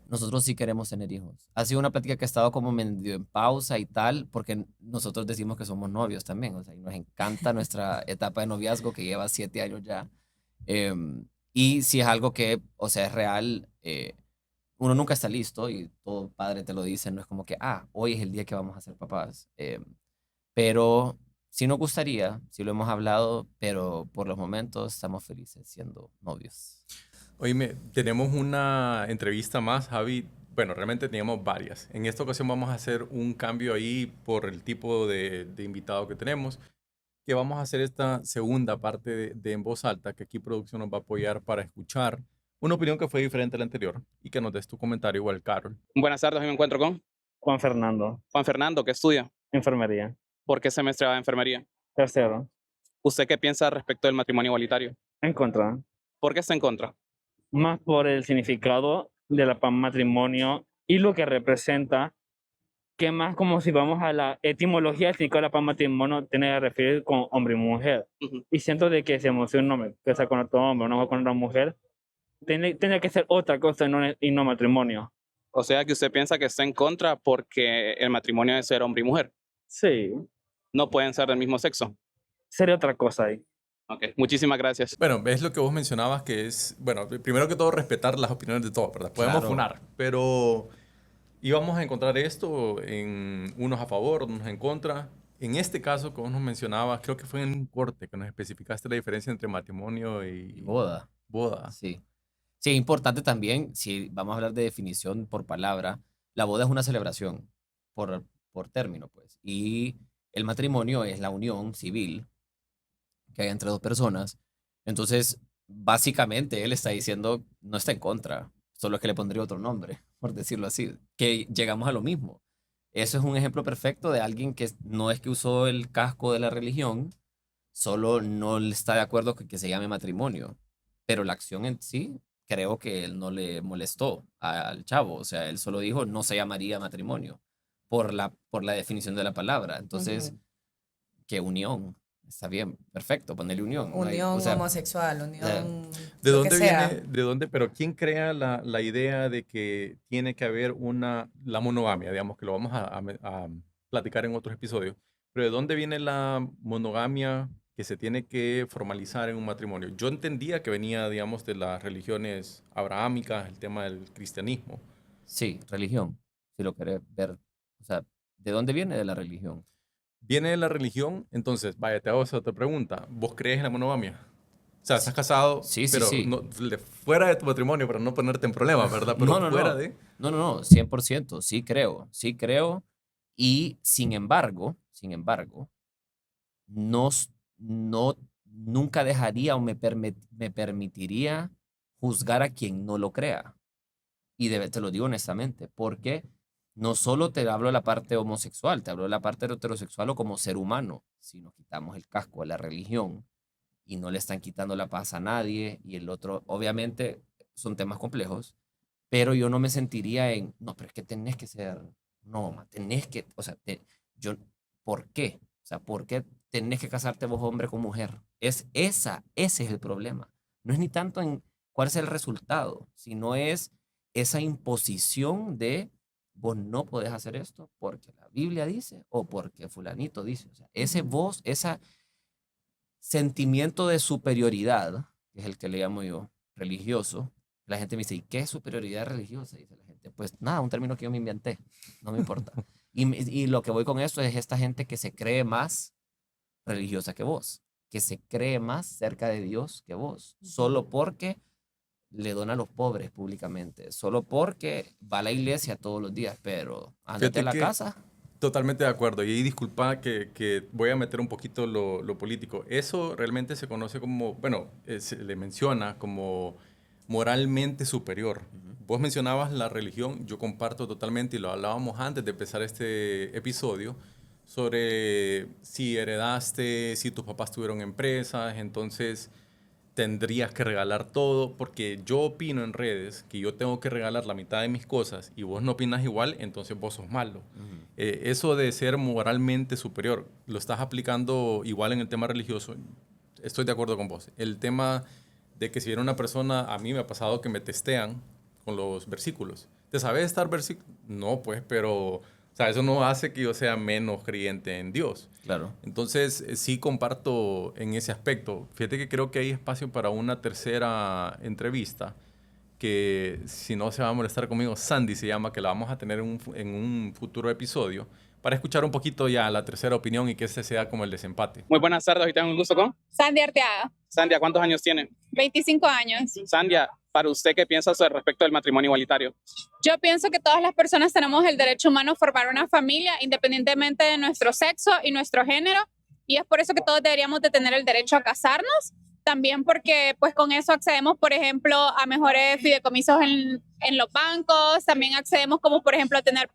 Nosotros sí queremos tener hijos. Ha sido una plática que ha estado como medio en pausa y tal, porque nosotros decimos que somos novios también, o sea, y nos encanta nuestra etapa de noviazgo que lleva 7 años ya. Y si es algo que, o sea, es real, uno nunca está listo y todo padre te lo dice, no es como que, hoy es el día que vamos a ser papás. Pero sí nos gustaría, sí lo hemos hablado, pero por los momentos estamos felices siendo novios. Oíme, tenemos una entrevista más, Javi. Bueno, realmente teníamos varias. En esta ocasión vamos a hacer un cambio ahí por el tipo de invitado que tenemos, que vamos a hacer esta segunda parte de En Voz Alta, que aquí producción nos va a apoyar para escuchar una opinión que fue diferente a la anterior y que nos des tu comentario igual, Carol. Buenas tardes, hoy me encuentro con Juan Fernando, Juan Fernando, que estudia. enfermería, ¿Por qué semestre va de enfermería? tercero, ¿Usted qué piensa respecto del matrimonio igualitario? en contra, ¿Por qué está en contra? más por el significado de la matrimonio y lo que representa, que más como si vamos a la etimología, el significado de la matrimonio tiene que referir con hombre y mujer. Ujú. Y siento de que si hemos un hombre que sea con otro hombre, no con otra mujer, tiene que ser otra cosa y no matrimonio. O sea que usted piensa que está en contra porque el matrimonio debe ser hombre y mujer. Sí, No pueden ser del mismo sexo. sería otra cosa ahí. Ok, muchísimas gracias. Bueno, es lo que vos mencionabas que es, bueno, primero que todo respetar las opiniones de todos, ¿verdad? Podemos Claro. funar, pero íbamos a encontrar esto en unos a favor, unos en contra. En este caso, como nos mencionabas, creo que fue en un corte que nos especificaste la diferencia entre matrimonio Y boda. boda. Sí. Sí, es importante también, si vamos a hablar de definición por palabra, la boda es una celebración por término, pues. Y el matrimonio es la unión civil que hay entre dos personas. Entonces, básicamente, él está diciendo, no está en contra, solo es que le pondría otro nombre, por decirlo así, que llegamos a lo mismo. Eso es un ejemplo perfecto de alguien que no es que usó el casco de la religión, solo no está de acuerdo con que se llame matrimonio, pero la acción en sí, creo que él no le molestó al chavo, o sea, él solo dijo no se llamaría matrimonio por la definición de la palabra. Entonces, Ujú. ¿qué unión? Está bien, perfecto, ponerle unión. No hay, o Unión sea, homosexual, sea, unión, ¿De lo que dónde sea. viene, de dónde, pero quién crea la idea de que tiene que haber la monogamia, digamos, que lo vamos a platicar en otros episodios, pero ¿de dónde viene la monogamia que se tiene que formalizar en un matrimonio? Yo entendía que venía, digamos, de las religiones abrahámicas, el tema del cristianismo. sí, religión, si lo querés ver. O sea, ¿de dónde viene de la religión? Viene de la religión, entonces, vaya, te hago esa otra pregunta. ¿Vos crees en la monogamia? O sea, Sí, estás casado, sí, sí. pero Sí. no, fuera de tu matrimonio, para no ponerte en problemas, ¿verdad? Pero No, no, fuera no. de... No, 100%, sí creo. Y sin embargo, no, no, nunca dejaría o me permitiría juzgar a quien no lo crea. Y te lo digo honestamente, porque no solo te hablo de la parte homosexual, te hablo de la parte heterosexual o como ser humano. Si nos quitamos el casco de la religión y no le están quitando la paz a nadie, y el otro, obviamente, son temas complejos, pero yo no me sentiría no, pero es que tenés que ser, no, tenés que, o sea, yo, ¿por qué? O sea, ¿por qué tenés que casarte vos hombre con mujer? Ese es el problema. No es ni tanto en cuál es el resultado, sino es esa imposición de vos no podés hacer esto porque la Biblia dice o porque fulanito dice. O sea, ese vos, ese sentimiento de superioridad, que es el que le llamo yo, religioso, la gente me dice, ¿y qué es superioridad religiosa? Dice la gente, pues nada, un término que yo me inventé, no me importa. Y lo que voy con esto es esta gente que se cree más religiosa que vos, que se cree más cerca de Dios que vos, solo porque le dona a los pobres públicamente, solo porque va a la iglesia todos los días, pero ándate Fíjate a la que casa. totalmente de acuerdo. Y disculpa que voy a meter un poquito lo político. Eso realmente se conoce como, bueno, se le menciona como moralmente superior. Ujú. Vos mencionabas la religión, yo comparto totalmente y lo hablábamos antes de empezar este episodio sobre si heredaste, si tus papás tuvieron empresas, entonces tendrías que regalar todo, porque yo opino en redes que yo tengo que regalar la mitad de mis cosas y vos no opinas igual, entonces vos sos malo. Ujú. Eso de ser moralmente superior, lo estás aplicando igual en el tema religioso, estoy de acuerdo con vos. El tema de que si viene una persona, a mí me ha pasado que me testean con los versículos. ¿Te sabes estar versículos? No, pues, pero, o sea, eso no hace que yo sea menos creyente en Dios. Claro. Entonces, sí comparto en ese aspecto. Fíjate que creo que hay espacio para una tercera entrevista, que si no se va a molestar conmigo, Sandy se llama, que la vamos a tener en un futuro episodio, para escuchar un poquito ya la tercera opinión y que ese sea como el desempate. Muy buenas tardes, hoy tengo un gusto con Sandy Arteaga, Sandia. ¿Cuántos años tiene? 25 años. Sandia, para usted, ¿qué piensa sobre respecto del matrimonio igualitario? Yo pienso que todas las personas tenemos el derecho humano a formar una familia independientemente de nuestro sexo y nuestro género, y es por eso que todos deberíamos de tener el derecho a casarnos. También porque pues con eso accedemos, por ejemplo, a mejores fideicomisos en los bancos, también accedemos como por ejemplo a tener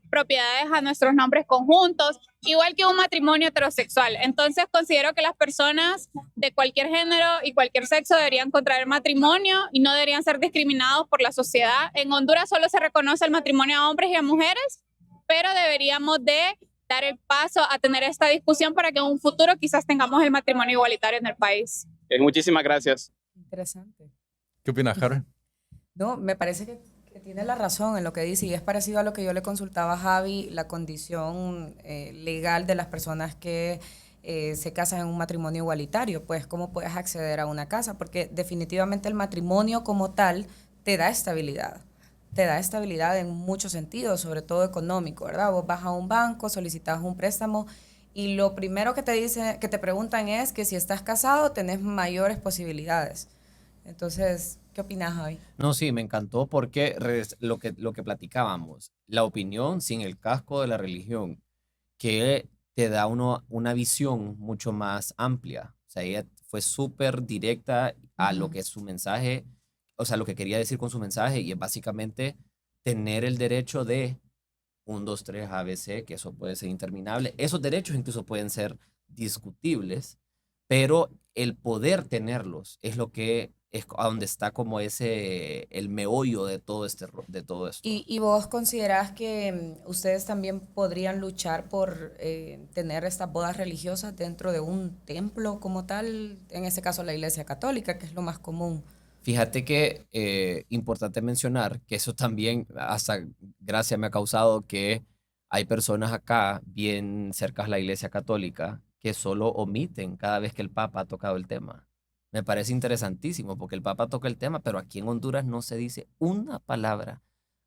propiedades a nuestros nombres conjuntos, igual que un matrimonio heterosexual. Entonces considero que las personas de cualquier género y cualquier sexo deberían contraer matrimonio y no deberían ser discriminados por la sociedad. En Honduras solo se reconoce el matrimonio a hombres y a mujeres, pero deberíamos de dar el paso a tener esta discusión para que en un futuro quizás tengamos el matrimonio igualitario en el país. Muchísimas gracias. Interesante. ¿Qué opinas, Karen? No, me parece que tiene la razón en lo que dice y es parecido a lo que yo le consultaba a Javi, la condición legal de las personas que se casan en un matrimonio igualitario, pues cómo puedes acceder a una casa, porque definitivamente el matrimonio como tal te da estabilidad en muchos sentidos, sobre todo económico, ¿verdad? Vos vas a un banco, solicitas un préstamo y lo primero que te preguntan es que si estás casado tenés mayores posibilidades. Entonces, ¿qué opinas, Javi? No, sí, me encantó porque lo que platicábamos, la opinión sin el casco de la religión, que te da una visión mucho más amplia. O sea, ella fue súper directa a lo que es su mensaje, o sea, lo que quería decir con su mensaje, y es básicamente tener el derecho de 1, 2, 3, ABC, que eso puede ser interminable. Esos derechos incluso pueden ser discutibles, pero el poder tenerlos es lo que es a donde está como el meollo de todo de todo esto. ¿Y vos considerás que ustedes también podrían luchar por tener estas bodas religiosas dentro de un templo como tal? En este caso la Iglesia Católica, que es lo más común. Fíjate que importante mencionar que eso también hasta gracia me ha causado que hay personas acá bien cerca a la Iglesia Católica que solo omiten cada vez que el Papa ha tocado el tema. Me parece interesantísimo porque el Papa toca el tema, pero aquí en Honduras no se dice una palabra,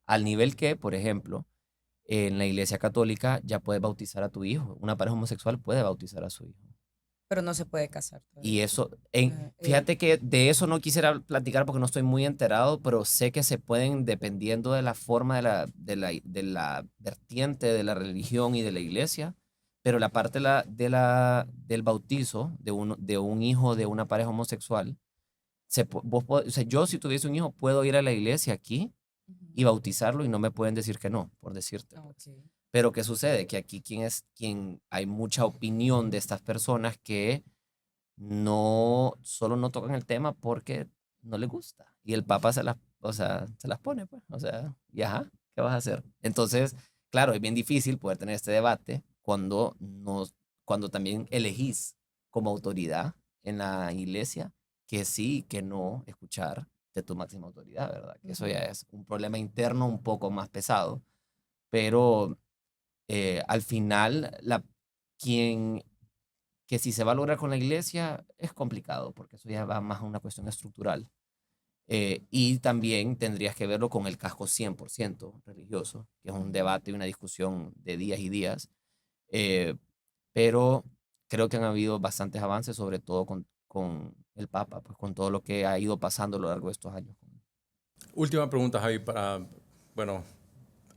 al nivel que, por ejemplo, en la Iglesia Católica ya puedes bautizar a tu hijo. Una pareja homosexual puede bautizar a su hijo. Pero no se puede casar todavía. Y eso, Ah, fíjate que de eso no quisiera platicar porque no estoy muy enterado, pero sé que se pueden, dependiendo de la forma de la vertiente de la religión y de la iglesia, pero la parte del bautizo de un hijo de una pareja homosexual, o sea, yo si tuviese un hijo puedo ir a la iglesia aquí y bautizarlo y no me pueden decir que no, por decirte. Pues. ok. Pero ¿qué sucede? Que aquí hay mucha opinión de estas personas que solo no tocan el tema porque no les gusta. Y el Papa o sea, se las pone, pues. O sea, y ajá, ¿qué vas a hacer? Entonces, claro, es bien difícil poder tener este debate cuando también elegís como autoridad en la iglesia que sí, que no escuchar de tu máxima autoridad, ¿verdad? Que eso ya es un problema interno un poco más pesado. pero al final, que si se va a lograr con la iglesia es complicado, porque eso ya va más a una cuestión estructural. Y también tendrías que verlo con el casco 100% religioso, que es un debate y una discusión de días y días. Pero creo que han habido bastantes avances, sobre todo con el Papa, pues con todo lo que ha ido pasando a lo largo de estos años. Última pregunta, Javi, bueno,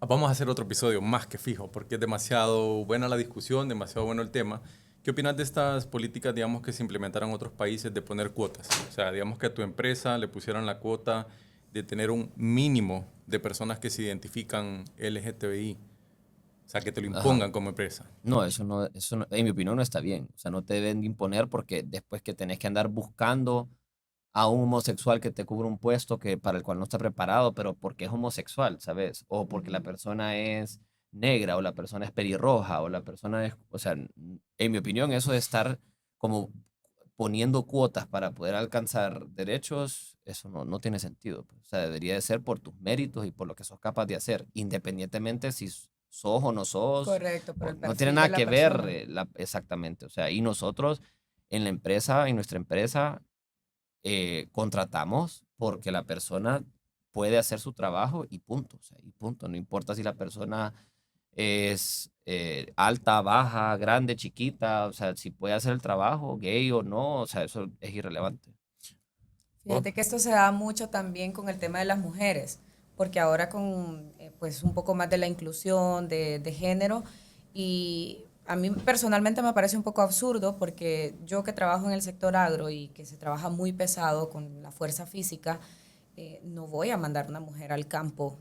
vamos a hacer otro episodio más que fijo, porque es demasiado buena la discusión, demasiado bueno el tema. ¿Qué opinas de estas políticas, digamos, que se implementaron en otros países de poner cuotas? O sea, digamos que a tu empresa le pusieran la cuota de tener un mínimo de personas que se identifican LGTBI. O sea, que te lo impongan como empresa. No, eso no, en mi opinión no está bien. O sea, no te deben de imponer porque después que tenés que andar buscando a un homosexual que te cubra un puesto para el cual no está preparado, pero porque es homosexual, ¿sabes? O porque la persona es negra, o la persona es pelirroja, o la persona es, o sea, en mi opinión, eso de estar como poniendo cuotas para poder alcanzar derechos, eso no tiene sentido, pues. O sea, debería de ser por tus méritos y por lo que sos capaz de hacer, independientemente si sos o no sos. Correcto, por el No perfil tiene de nada la que ver persona. exactamente. O sea, y nosotros en nuestra empresa, contratamos porque la persona puede hacer su trabajo y punto. O sea, y punto. No importa si la persona es alta, baja, grande, chiquita. O sea, si puede hacer el trabajo, gay o no. O sea, eso es irrelevante. Fíjate que esto se da mucho también con el tema de las mujeres, porque ahora con pues un poco más de la inclusión de género, y a mí personalmente me parece un poco absurdo porque yo que trabajo en el sector agro y que se trabaja muy pesado con la fuerza física, no voy a mandar una mujer al campo.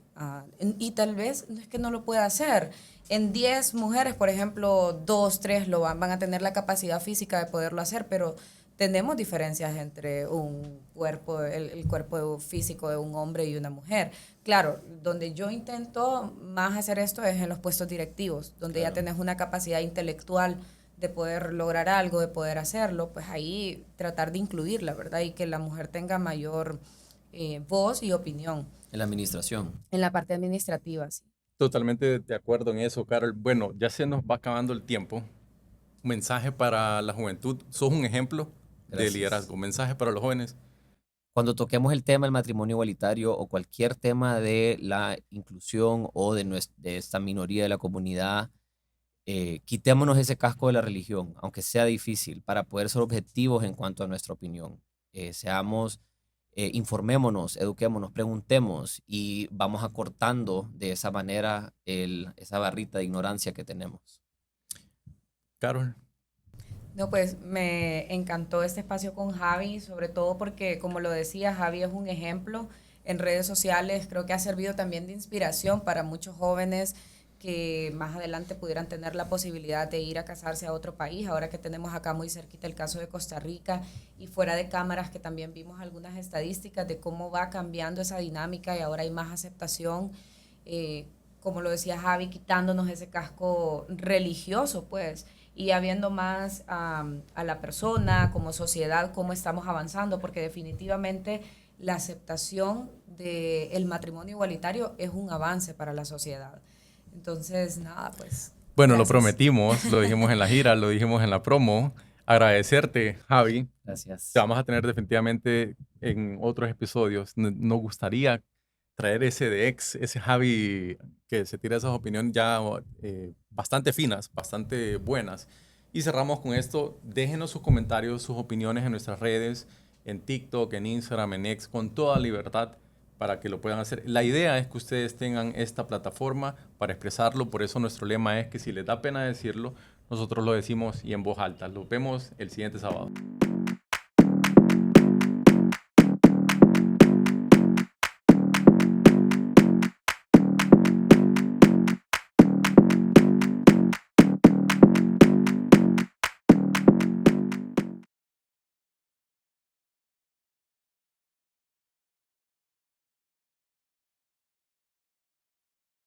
Y tal vez no es que no lo pueda hacer. En 10 mujeres, por ejemplo, 2, 3 van a tener la capacidad física de poderlo hacer, pero tenemos diferencias entre un cuerpo, el cuerpo físico de un hombre y una mujer. Claro, donde yo intento más hacer esto es en los puestos directivos, donde ya tenés una capacidad intelectual de poder lograr algo, de poder hacerlo, pues ahí tratar de incluirla, ¿verdad? Y que la mujer tenga mayor voz y opinión. En la administración. En la parte administrativa, sí. Totalmente de acuerdo en eso, Carol. Bueno, ya se nos va acabando el tiempo. Un mensaje para la juventud. Sos un ejemplo de liderazgo. Mensaje para los jóvenes. Cuando toquemos el tema del matrimonio igualitario o cualquier tema de la inclusión o de esta minoría de la comunidad, quitémonos ese casco de la religión, aunque sea difícil, para poder ser objetivos en cuanto a nuestra opinión. Informémonos, eduquémonos, preguntemos y vamos acortando de esa manera esa barrita de ignorancia que tenemos. Carol. No, pues me encantó este espacio con Javi, sobre todo porque, como lo decía, Javi es un ejemplo en redes sociales. Creo que ha servido también de inspiración para muchos jóvenes que más adelante pudieran tener la posibilidad de ir a casarse a otro país. Ahora que tenemos acá muy cerquita el caso de Costa Rica y fuera de cámaras que también vimos algunas estadísticas de cómo va cambiando esa dinámica y ahora hay más aceptación. Como lo decía Javi, quitándonos ese casco religioso, pues, y habiendo más a la persona como sociedad, cómo estamos avanzando, porque definitivamente la aceptación del matrimonio igualitario es un avance para la sociedad. Entonces, nada, pues. Bueno, gracias. lo prometimos, lo dijimos en la gira, lo dijimos en la promo. Agradecerte, Javi. Gracias. Te vamos a tener definitivamente en otros episodios. Nos gustaría traer ese Javi que se tira esas opiniones ya bastante finas, bastante buenas. Y cerramos con esto. Déjenos sus comentarios, sus opiniones en nuestras redes, en TikTok, en Instagram, en X, con toda libertad para que lo puedan hacer. La idea es que ustedes tengan esta plataforma para expresarlo. Por eso nuestro lema es que si les da pena decirlo, nosotros lo decimos y en voz alta. Los vemos el siguiente sábado.